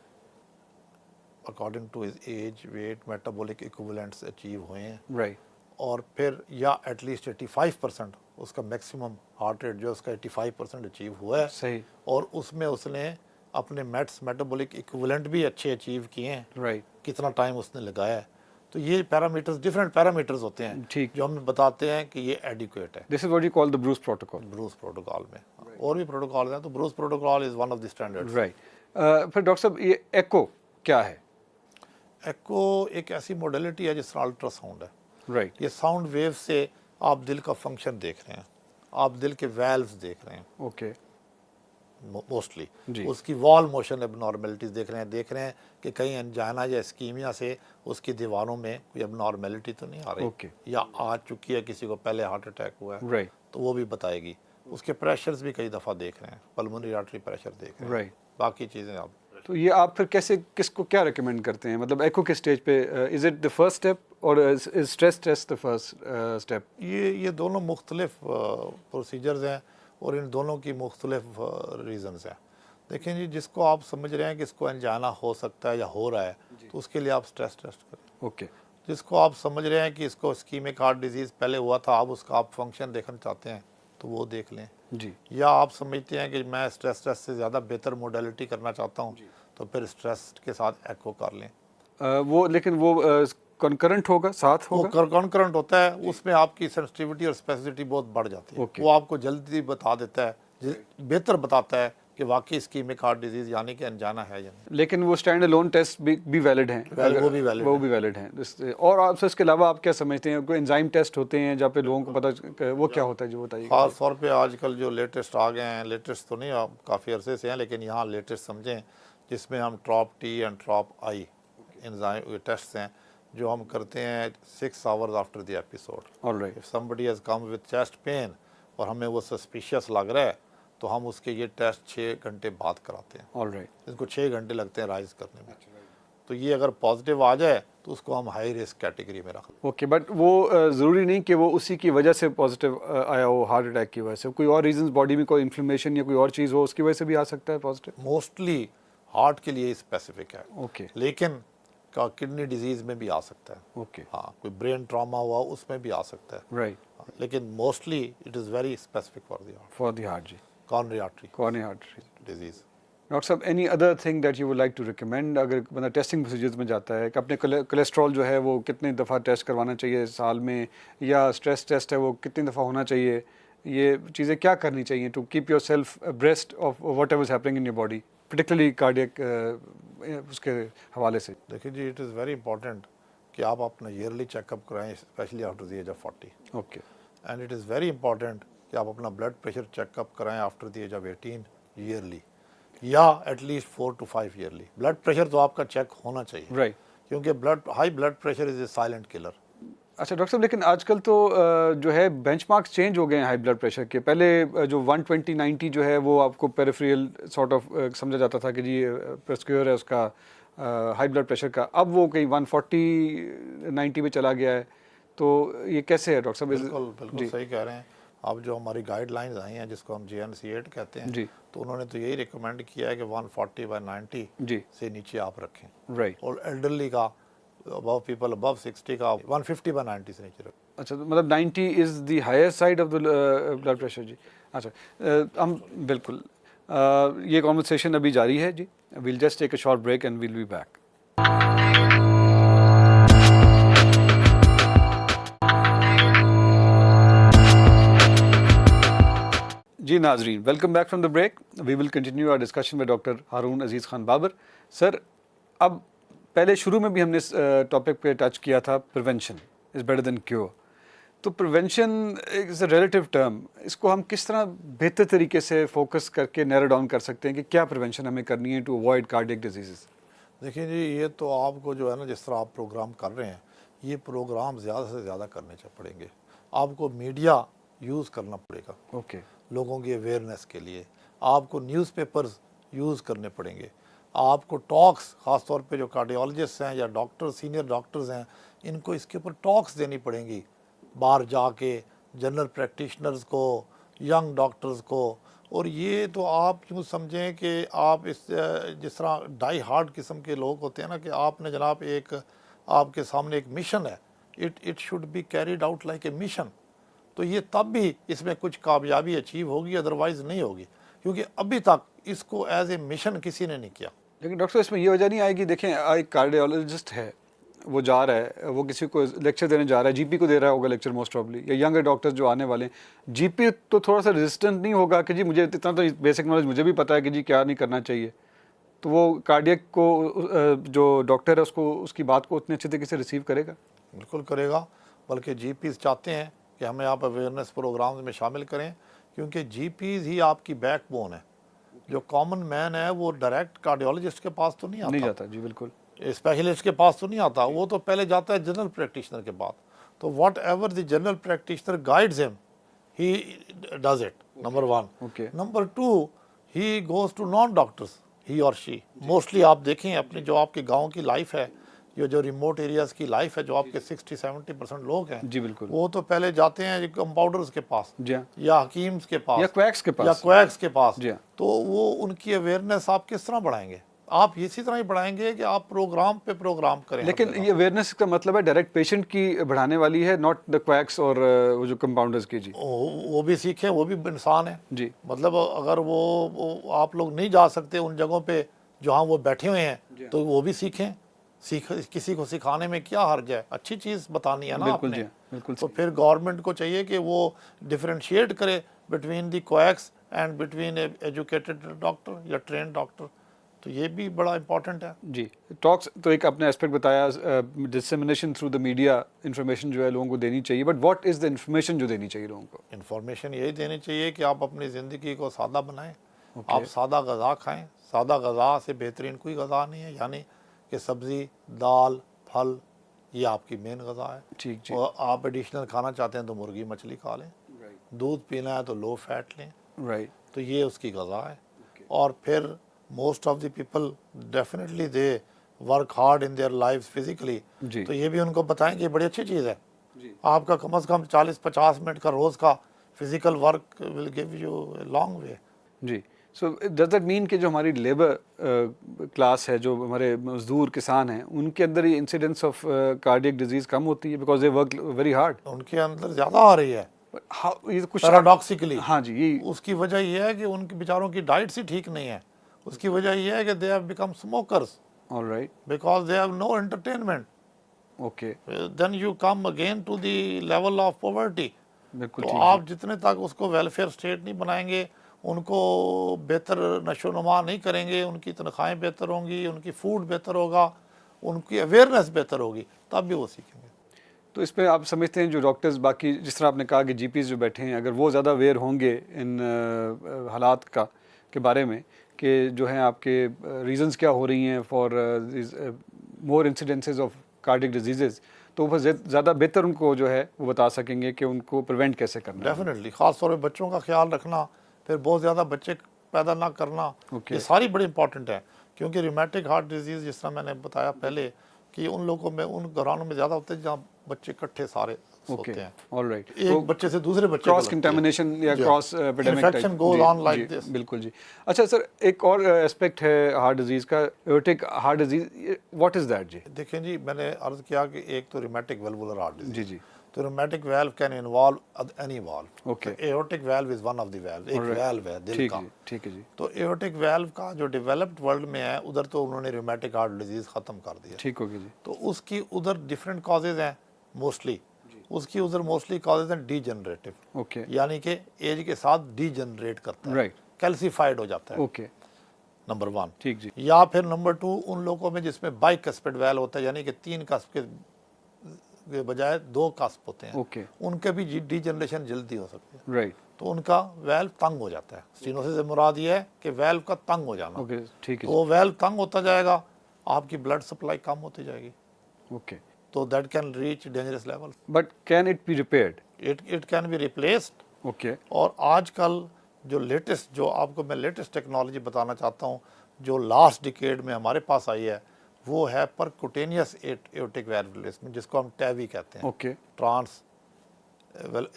according to his age, weight, metabolic equivalents achieve हुए हैं, राइट, और फिर या एटलीस्ट 85% उसका मैक्सिमम हार्ट रेट जो उसका 85% अचीव हुआ है, सही, और उसमें उसने अपने मेटाबॉलिक इक्विवेलेंट भी अच्छे अचीव किए हैं, राइट, कितना टाइम उसने लगाया है। तो ये पैरामीटर्स, डिफरेंट पैरामीटर्स होते हैं ठीक। जो हमें बताते हैं कि ये एडिक्वेट है this is what you call the Bruce protocol. Bruce protocol में। और भी प्रोटोकॉल हैं, तो Bruce protocol is one of the standards. Right, फिर डॉक्टर साहब ये एको क्या है? एक्को एक ऐसी मॉडलिटी है जिस तरह अल्ट्रासाउंड है। राइट, ये साउंड वेव से आप दिल का फंक्शन देख रहे हैं, आप दिल के वैल्व्स देख रहे हैं ओके, मोस्टली, जी। उसकी वॉल मोशन एबनॉर्मेलिटीज देख रहे हैं कि कहीं एंजाइना या स्कीमिया से उसकी दीवारों में कोई एबनॉर्मेलिटी तो नहीं आ रही, ओके, या आ चुकी है, किसी को पहले हार्ट अटैक हुआ है, राइट, तो वो भी बताएगी। उसके प्रेशर्स भी कई दफ़ा देख रहे हैं, पल्मोनरी आर्टरी प्रेशर देख रहे हैं, राइट। बाकी चीज़ें आप। तो ये आप फिर कैसे किसको क्या रिकमेंड करते हैं, मतलब एको के स्टेज पे is it the first step और is stress test the first step? ये दोनों मुख्तलिफ प्रोसीजर्स हैं और इन दोनों की मुख्तलिफ रीज़न्स हैं। देखें जी, जिसको आप समझ रहे हैं कि इसको अनजाना हो सकता है या हो रहा है, तो उसके लिए आप स्ट्रेस टेस्ट करें। ओके, जिसको आप समझ रहे हैं कि इसको इस्कीमिक हार्ट डिजीज़ पहले हुआ था, अब उसका आप फंक्शन देखना चाहते हैं, तो वो देख लें। जी, या आप समझते हैं कि मैं स्ट्रेस टेस्ट से ज़्यादा बेहतर मोडेलिटी करना चाहता हूँ, तो फिर स्ट्रेस के साथ एको कर लें। वो लेकिन वो कॉन्करेंट होगा, साथ वो होगा? कॉन्करेंट होता है, उसमें आपकी सेंसिटिविटी और स्पेसिफिसिटी बहुत बढ़ जाती है। Okay. वो आपको जल्दी बता देता है, बेहतर बताता है कि वाकई इस्कीमिक हार्ट डिजीज़ यानी कि अनजाना है या नहीं। लेकिन वो स्टैंड अलोन टेस्ट भी वैलिड हैं? वो भी valid वो हैं। भी वैलिड हैं। और आपसे इसके अलावा आप क्या समझते हैं, कोई एंजाइम टेस्ट होते हैं जहाँ पे लोगों को पता, वो क्या होता है जो बताइए? ख़ास तौर पे आजकल जो लेटेस्ट आ गए हैं, लेटेस्ट तो नहीं, आप काफ़ी अरसे से हैं, लेकिन यहाँ लेटेस्ट समझें, जिसमें हम trop T and trop I enzyme test हैं जो हम करते हैं 6 hours after the episode. Alright, if somebody has come with chest pain और हमें वो सस्पिशियस लग रहा है, तो हम उसके ये टेस्ट 6 घंटे बाद कराते हैं। ऑलराइट, इसको 6 घंटे लगते हैं राइज करने में। तो ये अगर पॉजिटिव आ जाए तो उसको हम हाई रिस्क कैटेगरी में रखते ओके। बट वो ज़रूरी नहीं कि वो उसी की वजह से पॉजिटिव आया हो, हार्ट अटैक की वजह से, कोई और रीजंस बॉडी में कोई इन्फ्लेमेशन या कोई और चीज़ हो उसकी वजह से भी आ सकता है पॉजिटिव? हैं। मोस्टली हार्ट के लिए स्पेसिफिक है, ओके, लेकिन का किडनी डिजीज़ में भी आ सकता है। ओके, हाँ, कोई ब्रेन ट्रॉमा हुआ उसमें भी आ सकता है। राइट, हाँ, लेकिन mostly it is very specific for the heart, for the heart जी, coronary artery cornea heart disease. Doctor साहब, any other thing that you would like to recommend, अगर बंदा टेस्टिंग प्रोसीजर्स में जाता है कि अपने कोलेस्ट्रॉल जो है वो कितनी दफ़ा टेस्ट करवाना चाहिए साल में, या स्ट्रेस टेस्ट है वो कितनी दफ़ा होना चाहिए, ये चीज़ें क्या करनी चाहिए to keep yourself abreast of whatever is happening in your body? Particularly cardiac उसके हवाले से? देखिए जी, इट इज़ वेरी इंपॉर्टेंट कि आप अपना ईयरली चेकअप कराएं, specially after the age of 40। Okay, and it is very important कि आप अपना ब्लड प्रेशर चेकअप कराएं after the age of 18 yearly, या at least 4 to 5 yearly. Blood pressure तो आपका चेक होना चाहिए, राइट। क्योंकि high blood pressure is a silent killer. अच्छा डॉक्टर साहब, लेकिन आजकल तो जो है बेंचमार्क्स चेंज हो गए हैं हाई ब्लड प्रेशर के। पहले जो 120/90 जो है वो आपको पेरिफेरल सॉर्ट ऑफ समझा जाता था कि जी प्रेस्क्योर है उसका हाई ब्लड प्रेशर का। अब वो कहीं 140/90 पे चला गया है। तो ये कैसे है डॉक्टर साहब? बिल्कुल बिल्कुल सही कह रहे हैं। अब जो हमारी गाइडलाइंस आई हैं, जिसको हम JNC8 कहते हैं, जी तो उन्होंने तो यही रिकमेंड किया है कि 140/90 जी, से नीचे आप रखें। राइट। और एल्डरली का, अबव पीपल अबव 60 का 150/90 से नीचे रखें। अच्छा, तो मतलब 90 is the higher side of the blood pressure जी। अच्छा, हम बिल्कुल ये कॉन्वर्सेशन अभी जारी है जी। We'll just take a short break and we'll be back. जी नाजरीन, welcome back from the break. We will continue our discussion with doctor Haroon Aziz Khan Babar. Sir, अब पहले शुरू में भी हमने इस टॉपिक पे टच किया था, prevention is better than cure. तो prevention is a relative term, इसको हम किस तरह बेहतर तरीके से फोकस करके नैरो डाउन कर सकते हैं कि क्या प्रिवेंशन हमें करनी है टू अवॉइड कार्डियक डिजीज़? देखिए जी, ये तो आपको जो है ना, जिस तरह आप प्रोग्राम कर रहे हैं, ये प्रोग्राम ज़्यादा से ज़्यादा करने पड़ेंगे। आपको मीडिया यूज़ करना पड़ेगा ओके, लोगों की अवेयरनेस के लिए। आपको न्यूज़पेपर्स यूज़ करने पड़ेंगे। आपको टॉक्स, ख़ास तौर पे जो कार्डियोलॉजिस्ट हैं या डॉक्टर, सीनियर डॉक्टर्स हैं, इनको इसके ऊपर टॉक्स देनी पड़ेंगी, बाहर जाके जनरल प्रैक्टिशनर्स को, यंग डॉक्टर्स को। और ये तो आप यूँ समझें कि आप जिस तरह डाई हार्ड किस्म के लोग होते हैं ना, कि आपने जनाब एक, आपके सामने एक मिशन है, it should be carried out like a mission. तो ये तब भी इसमें कुछ कामयाबी अचीव होगी, अदरवाइज़ नहीं होगी, क्योंकि अभी तक इसको एज ए मिशन किसी ने नहीं किया। लेकिन डॉक्टर इसमें ये वजह नहीं आएगी, देखें एक कार्डियोलॉजिस्ट है, वो जा रहा है, वो किसी को लेक्चर देने जा रहा है, जीपी को दे रहा होगा लेक्चर मोस्ट प्रॉब्ली, या यंगर डॉक्टर्स जो आने वाले हैं, जीपी तो थोड़ा सा रेजिस्टेंट नहीं होगा कि जी मुझे इतना तो बेसिक नॉलेज मुझे भी पता है कि जी क्या नहीं करना चाहिए। तो वो कार्डियक को जो डॉक्टर है उसको, उसकी बात को उतने अच्छे तरीके से रिसीव करेगा? बिल्कुल करेगा, बल्कि जीपीज़ चाहते हैं कि हमें आप अवेयरनेस प्रोग्राम्स में शामिल करें, क्योंकि जीपीज़ ही आपकी बैकबोन है। जो कॉमन मैन है वो डायरेक्ट कार्डियोलॉजिस्ट के पास तो नहीं नहीं आता, जाता जी, बिल्कुल। स्पेशलिस्ट के पास तो नहीं आता, वो तो पहले जाता है जनरल प्रैक्टिशनर के पास। तो whatever the general practitioner guides him, he does it, number 1। Okay, number 2, he goes to non doctors, he or she. Mostly आप देखें अपने जो आपके गांव की लाइफ है, ये जो रिमोट एरियाज़ की लाइफ है, जो आपके 60-70% लोग हैं, जी बिल्कुल, वो तो पहले जाते हैं कंपाउंडर्स के पास, जी हाँ, या हकीम्स के पास, या क्वैक्स के या पास, क्वैक्स के पास। जी हाँ। तो वो उनकी अवेयरनेस आप किस तरह बढ़ाएंगे? आप इसी तरह ही बढ़ाएंगे कि आप प्रोग्राम पे प्रोग्राम करें। लेकिन ये अवेयरनेस का मतलब है डायरेक्ट पेशेंट की बढ़ाने वाली है, नॉट द क्वैक्स और वो जो कंपाउंडर्स की। जी वो भी सीखें, वो भी इंसान है। जी, मतलब अगर वो आप लोग नहीं जा सकते उन जगहों पे जहाँ वो बैठे हुए हैं, तो वो भी सीखें। किसी को सिखाने में क्या हर्ज है? अच्छी चीज़ बतानी है ना बिल्कुल जी आपने। हाँ, बिल्कुल तो फिर गवर्नमेंट को चाहिए कि वो डिफरेंशिएट करे between the quacks and between educated doctor या ट्रेन डॉक्टर। तो ये भी बड़ा इंपॉर्टेंट है। जी। टॉक्स तो एक आपने एस्पेक्ट बताया, dissemination through the media, information जो है लोगों को देनी चाहिए, but what is the information जो देनी चाहिए लोगों को? इंफॉर्मेशन यही देनी चाहिए कि आप अपनी ज़िंदगी को सादा बनाएं। आप सादा गज़ा खाएं। सादा गज़ा से बेहतरीन कोई गज़ा नहीं है, यानी कि सब्ज़ी, दाल, फल, ये आपकी मेन गज़ा है। ठीक जी, और आप एडिशनल खाना चाहते हैं तो मुर्गी मछली खा लें, दूध पीना है तो लो फैट लें। राइट, तो ये उसकी गज़ा है। और फिर most of the people definitely they work hard in their life physically. जी। तो ये भी उनको बताएं कि ये बड़ी अच्छी चीज़ है। जी। आपका कम से कम 40-50 मिनट का रोज़ का physical work will give you a long way. जी। सो डज दैट मीन कि जो हमारी लेबर क्लास है, जो हमारे मजदूर किसान हैं, उनके अंदर ये इंसिडेंस ऑफ कार्डियक डिजीज़ कम होती है because they work very hard? उनके अंदर ज़्यादा आ रही है ये तो कुछ पैराडॉक्सिकली। हाँ जी, ये उसकी वजह ये है कि उनके बेचारों की डाइट ही ठीक नहीं है। उसकी वजह ये है कि they have become smokers alright, because they have no entertainment. Okay, then you come again to the level of poverty. बिल्कुल तो ठीक आप जितने तक उसको वेलफेयर स्टेट नहीं बनाएंगे, उनको बेहतर नशोनुमा नहीं करेंगे, उनकी तनख्वाहें बेहतर होंगी, उनकी फूड बेहतर होगा, उनकी अवेयरनेस बेहतर होगी, तब भी वो सीखेंगे। तो इस पे आप समझते हैं जो डॉक्टर्स बाकी जिस तरह आपने कहा कि जीपीज जो बैठे हैं अगर वो ज़्यादा अवेयर होंगे इन हालात का के बारे में कि जो है आपके रीजंस क्या हो रही हैं for more incidences of cardiac disease, तो वो ज़्यादा बेहतर उनको जो है वो बता सकेंगे कि उनको प्रिवेंट कैसे करना है। डेफिनेटली, ख़ास तौर पे बच्चों का ख्याल रखना, फिर बहुत ज़्यादा बच्चे पैदा ना करना, Okay. ये सारी बड़ी इंपॉर्टेंट है। क्योंकि रिमेटिक हार्ट डिजीज़ जिस तरह मैंने बताया पहले कि उन लोगों में, उन घरानों में ज़्यादा होते हैं जहाँ बच्चे इकट्ठे सारे ओके, सोते हैं, ऑल राइट। एक बच्चे से दूसरे बच्चे क्रॉस कंटामिनेशन या cross epidemic infection goes on like this. बिल्कुल जी। अच्छा सर, एक और एस्पेक्ट है हार्ट डिजीज़ का, aortic heart disease, what is that जी? देखें जी, मैंने अर्ज़ किया कि एक तो रिमेटिक वेल्वुलर हार्ट डिजीज़, जी जी, तो rheumatic valve can involve any valve. Okay. Aortic valve is one of the valve, एक Alright. वाल्व है दिल ठीक का। है, ठीक है जी, तो एओर्टिक वाल्व का जो डेवलप्ड वर्ल्ड में है उधर तो उन्होंने रिमेटिक हार्ट डिजीज़ ख़त्म कर दिया, ठीक होगी जी, तो उसकी उधर डिफरेंट कॉजेज़ हैं मोस्टली, उसकी उधर मोस्टली कॉजेज़ हैं डीजनरेटिव, ओके, यानी कि एज के साथ डीजनरेट करता है, राइट, कैल्सिफाइड हो जाता है, ओके, नंबर वन। ठीक जी, या फिर नंबर टू, उन लोगों में जिसमें बाइकस्पिड वाल्व होता है, यानी कि 3 कस्प के बजाय 2 कस्प होते हैं, ओके, उनके भी डीजनरेशन जल्दी हो सकती है, राइट, तो उनका वाल्व तंग हो जाता है। स्टीनोसिस से मुराद ये है कि वाल्व का तंग हो जाना, ओके, ठीक है तो वो वाल्व तंग होता जाएगा, आपकी ब्लड सप्लाई कम होती जाएगी, जी, ओके, तो that can reach dangerous level. But can it be repaired? It can be replaced. Okay, और आजकल जो लेटेस्ट, जो आपको मैं लेटेस्ट टेक्नोलॉजी बताना चाहता हूँ, जो लास्ट डिकेड में हमारे पास आई है, वो है परक्यूटेनियस एओर्टिक वाल्व रिप्लेसमेंट, जिसको हम टैवी कहते हैं, okay, trans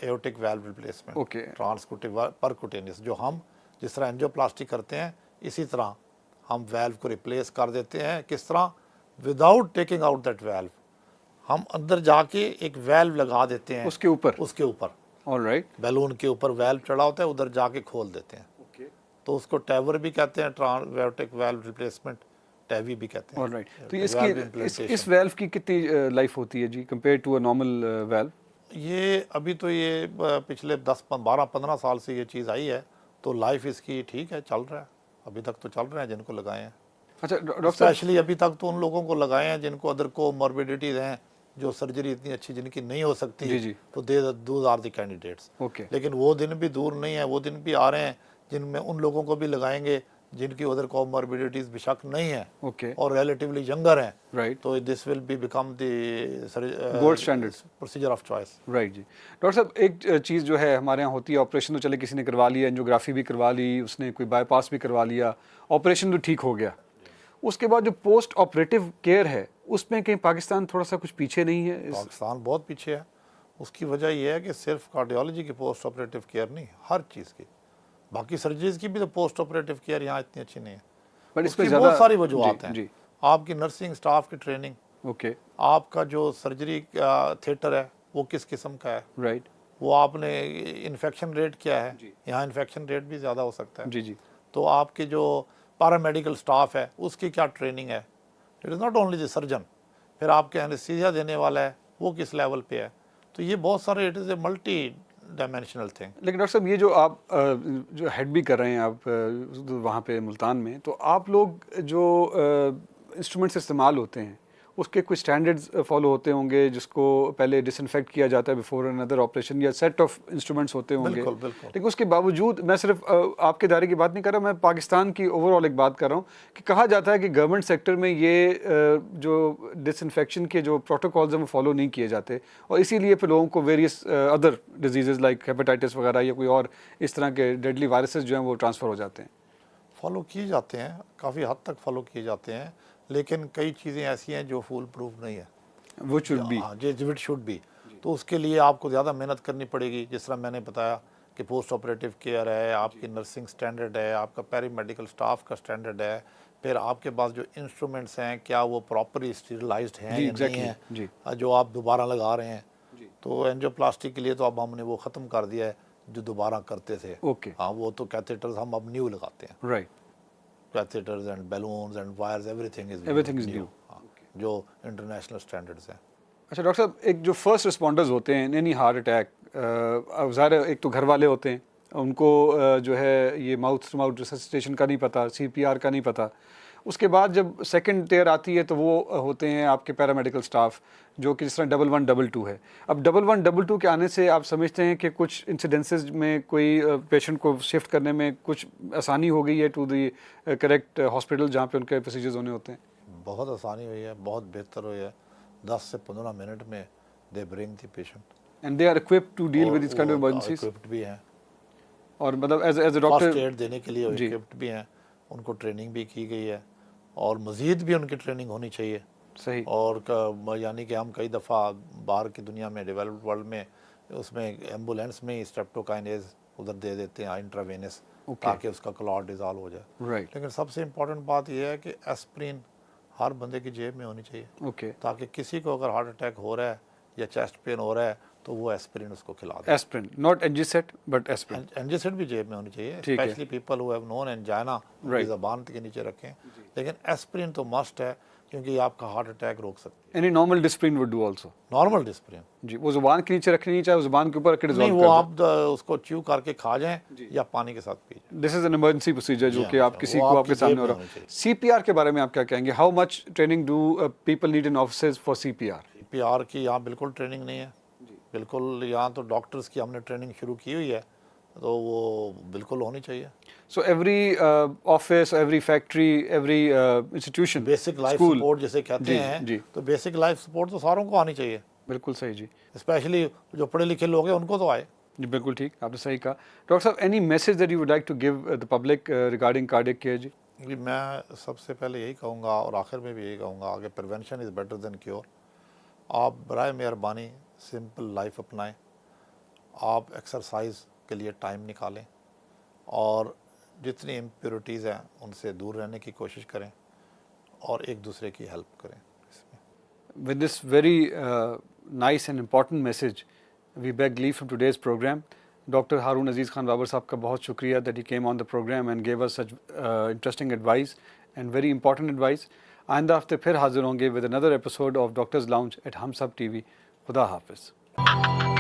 aortic valve replacement, okay, transcutaneous percutaneous, जो हम जिस तरह एंजियोप्लास्टी करते हैं इसी तरह हम वाल्व को रिप्लेस कर देते हैं। किस तरह? Without taking out that valve, हम अंदर जाके एक वाल्व लगा देते हैं उसके ऊपर, उसके ऊपर ऑल राइट, बैलून के ऊपर वाल्व चढ़ा होता है, उधर जाके खोल देते हैं, ओके, तो उसको टैवर भी कहते हैं, एओर्टिक वाल्व रिप्लेसमेंट टैवी भी कहते हैं। All right. तो Valve इस implantation। वाल्व की कितनी लाइफ होती है जी compare to a normal valve? ये अभी तो ये पिछले 10-12-15 साल से ये चीज़ आई है, तो लाइफ इसकी ठीक है, चल रहा है, अभी तक तो चल रहे हैं जिनको लगाए हैं। अच्छा डॉक्टर साहब, स्पेशली अभी तक तो उन लोगों को लगाए हैं जिनको अदर को मॉर्बिडिटीज़ हैं, जो सर्जरी इतनी अच्छी जिनकी नहीं हो सकती, जी, जी। तो those are the candidates. Okay, लेकिन वो दिन भी दूर नहीं है, वो दिन भी आ रहे हैं जिनमें उन लोगों को भी लगाएंगे जिनकी उधर कॉमॉर्बिडिटीज़ बेशक नहीं है ओके, और रिलेटिवली यंगर हैं, राइट, तो this will be become the gold standard procedure of choice. Right जी। डॉक्टर साहब, एक चीज़ जो है हमारे यहाँ होती है, ऑपरेशन तो चले किसी ने करवा लिया, एंजियोग्राफी भी करवा ली, उसने कोई बाईपास भी करवा लिया, ऑपरेशन तो ठीक हो गया, उसके बाद जो पोस्ट ऑपरेटिव केयर है उसमें कहीं पाकिस्तान थोड़ा सा कुछ पीछे नहीं है? पाकिस्तान बहुत पीछे है। उसकी वजह यह है कि सिर्फ कार्डियोलॉजी की पोस्ट ऑपरेटिव केयर नहीं, हर चीज़ की, बाकी सर्जरीज की भी तो पोस्ट ऑपरेटिव केयर यहाँ इतनी अच्छी नहीं है। बट उसकी इसमें बहुत सारी जी, वजूहत हैं। जी, आपकी नर्सिंग स्टाफ की ट्रेनिंग, ओके, आपका जो सर्जरी थिएटर है वो किस किस्म का है, राइट, वो आपने इन्फेक्शन रेट क्या है, यहाँ इन्फेक्शन रेट भी ज़्यादा हो सकता है, जी जी, तो आपके जो पैरामेडिकल स्टाफ है उसकी क्या ट्रेनिंग है, it is not only the surgeon, फिर आपके एनेस्थीसिया देने वाला है वो किस लेवल पे है, तो ये बहुत सारे, it is a multi dimensional thing. लेकिन डॉक्टर साहब, ये जो आप जो हेड भी कर रहे हैं आप वहाँ पे मुल्तान में, तो आप लोग जो इंस्ट्रूमेंट्स इस्तेमाल होते हैं उसके कुछ स्टैंडर्ड्स फॉलो होते होंगे, जिसको पहले डिसइंफेक्ट किया जाता है बिफोर अनदर ऑपरेशन, या सेट ऑफ इंस्ट्रूमेंट्स होते होंगे? बिल्कुल बिल्कुल। लेकिन उसके बावजूद, मैं सिर्फ आपके दायरे की बात नहीं कर रहा, मैं पाकिस्तान की ओवरऑल एक बात कर रहा हूँ कि कहा जाता है कि गवर्नमेंट सेक्टर में ये जो डिसइंफेक्शन के जो प्रोटोकॉल्स हैं वो फॉलो नहीं किए जाते, और इसीलिए फिर लोगों को various other disease like hepatitis वगैरह या कोई और इस तरह के डेडली वायरसेस जो हैं वो ट्रांसफ़र हो जाते हैं। फॉलो किए जाते हैं, काफ़ी हद तक फॉलो किए जाते हैं, लेकिन कई चीज़ें ऐसी हैं जो फुल प्रूफ नहीं है, वो शुड बी, हाँ जो इट शुड बी, तो उसके लिए आपको ज़्यादा मेहनत करनी पड़ेगी। जिस तरह मैंने बताया कि पोस्ट ऑपरेटिव केयर है, आपकी नर्सिंग स्टैंडर्ड है, आपका पैरामेडिकल स्टाफ का स्टैंडर्ड है, फिर आपके पास जो इंस्ट्रूमेंट्स हैं क्या वो प्रॉपरली स्टीरलाइज्ड हैं या नहीं हैं, जो आप दोबारा लगा रहे हैं। तो एंजियोप्लास्टी के लिए तो अब हमने वो ख़त्म कर दिया है जो दोबारा करते थे, ओके, हाँ वो तो कैथेटर्स हम अब न्यू लगाते हैं, right, catheters and balloons and wires, everything is new. हाँ, जो इंटरनेशनल स्टैंडर्ड्स हैं। अच्छा डॉक्टर साहब, एक जो फर्स्ट रिस्पॉन्डर्स होते हैं इन एनी हार्ट अटैक, ज़ाहिर है एक तो घर वाले होते हैं, उनको जो है ये माउथ टू माउथ रिससिटेशन का नहीं पता, CPR का नहीं पता। उसके बाद जब सेकंड टियर आती है तो वो होते हैं आपके पैरामेडिकल स्टाफ, जो कि जिस तरह 1112 है। अब 1112 के आने से आप समझते हैं कि कुछ इंसिडेंसेस में कोई पेशेंट को शिफ्ट करने में कुछ आसानी हो गई है टू दी करेक्ट हॉस्पिटल जहाँ पे उनके प्रोसीजर्स होने होते हैं? बहुत आसानी हुई है, बहुत बेहतर हुई है। 10 से 15 मिनट में they bring the patient and they are equipped to deal with this kind of emergencies. Equipped भी हैं, और मतलब as a first doctor aid देने के लिए जी। इक्विप्ड भी हैं, उनको ट्रेनिंग भी की गई है और मज़ीद भी उनकी ट्रेनिंग होनी चाहिए। सही। और यानी कि हम कई दफ़ा बाहर की दुनिया में, डेवलप्ड वर्ल्ड में, उसमें एम्बुलेंस में ही स्ट्रेप्टोकाइनेज उधर दे देते हैं इंट्रावेनस, ताकि उसका क्लॉट डिज़ॉल्व हो जाए। राइट। लेकिन सबसे इम्पोर्टेंट बात यह है कि एस्प्रिन हर बंदे की जेब में होनी चाहिए, ओके। ताकि किसी को अगर हार्ट अटैक हो रहा है या चेस्ट पेन हो रहा है तो वो एस्प्रिन उसको खिला दे। Aspirin, not Angised but aspirin. Angised भी जेब में होनी चाहिए, ठीक है। Specially people who have known angina, Right. ज़बान के नीचे रखें। लेकिन एस्प्रिन तो मस्ट है, क्योंकि आपका हार्ट अटैक रोक सकती any normal Disprin would do also. है। नॉर्मल डिस्प्रिन जी, वो जुबान के नीचे रखनी नहीं, चाहे जुबान के ऊपर रख के नहीं, डिसॉल्व वो कर आप उसको च्यू करके खा जाएं या पानी के साथ पी जाएं। This is an emergency procedure जो जी कि हाँ, आप किसी वो को आपकी आपके सामने जेब हो में रहा होनी चाहिए। CPR के बारे में आप क्या कहेंगे? How much training do people need in offices for CPR? CPR की यहाँ बिल्कुल ट्रेनिंग नहीं है, बिल्कुल। यहाँ तो डॉक्टर्स की हमने ट्रेनिंग शुरू की हुई है, तो वो बिल्कुल होनी चाहिए। So every office, every factory, every institution, basic life school. Support जिसे कहते जी, हैं, जी। तो बेसिक लाइफ सपोर्ट तो सारों को आनी चाहिए, बिल्कुल सही जी। स्पेशली जो पढ़े लिखे लोग हैं उनको तो आए। जी बिल्कुल ठीक, आपने सही कहा। डॉक्टर साहब, any message that you would like to give the public regarding cardiac care जी? जी, मैं सबसे पहले यही कहूँगा और आखिर में भी यही कहूँगा कि prevention is better than cure. आप बराए मेहरबानी सिंपल लाइफ अपनाएं, आप एक्सरसाइज के लिए टाइम निकालें और जितनी इम्प्योरिटीज़ हैं उनसे दूर रहने की कोशिश करें और एक दूसरे की हेल्प करें इसमें। With this very nice and important message, we beg leave from today's program. Dr. Haroon Aziz Khan Babar साहब का बहुत शुक्रिया that he came on the program and gave us such interesting advice and very important advice. आइंदा हफ्ते फिर हाजिर होंगे with another episode of Doctor's Lounge at हम सब TV. खुदा हाफिज़।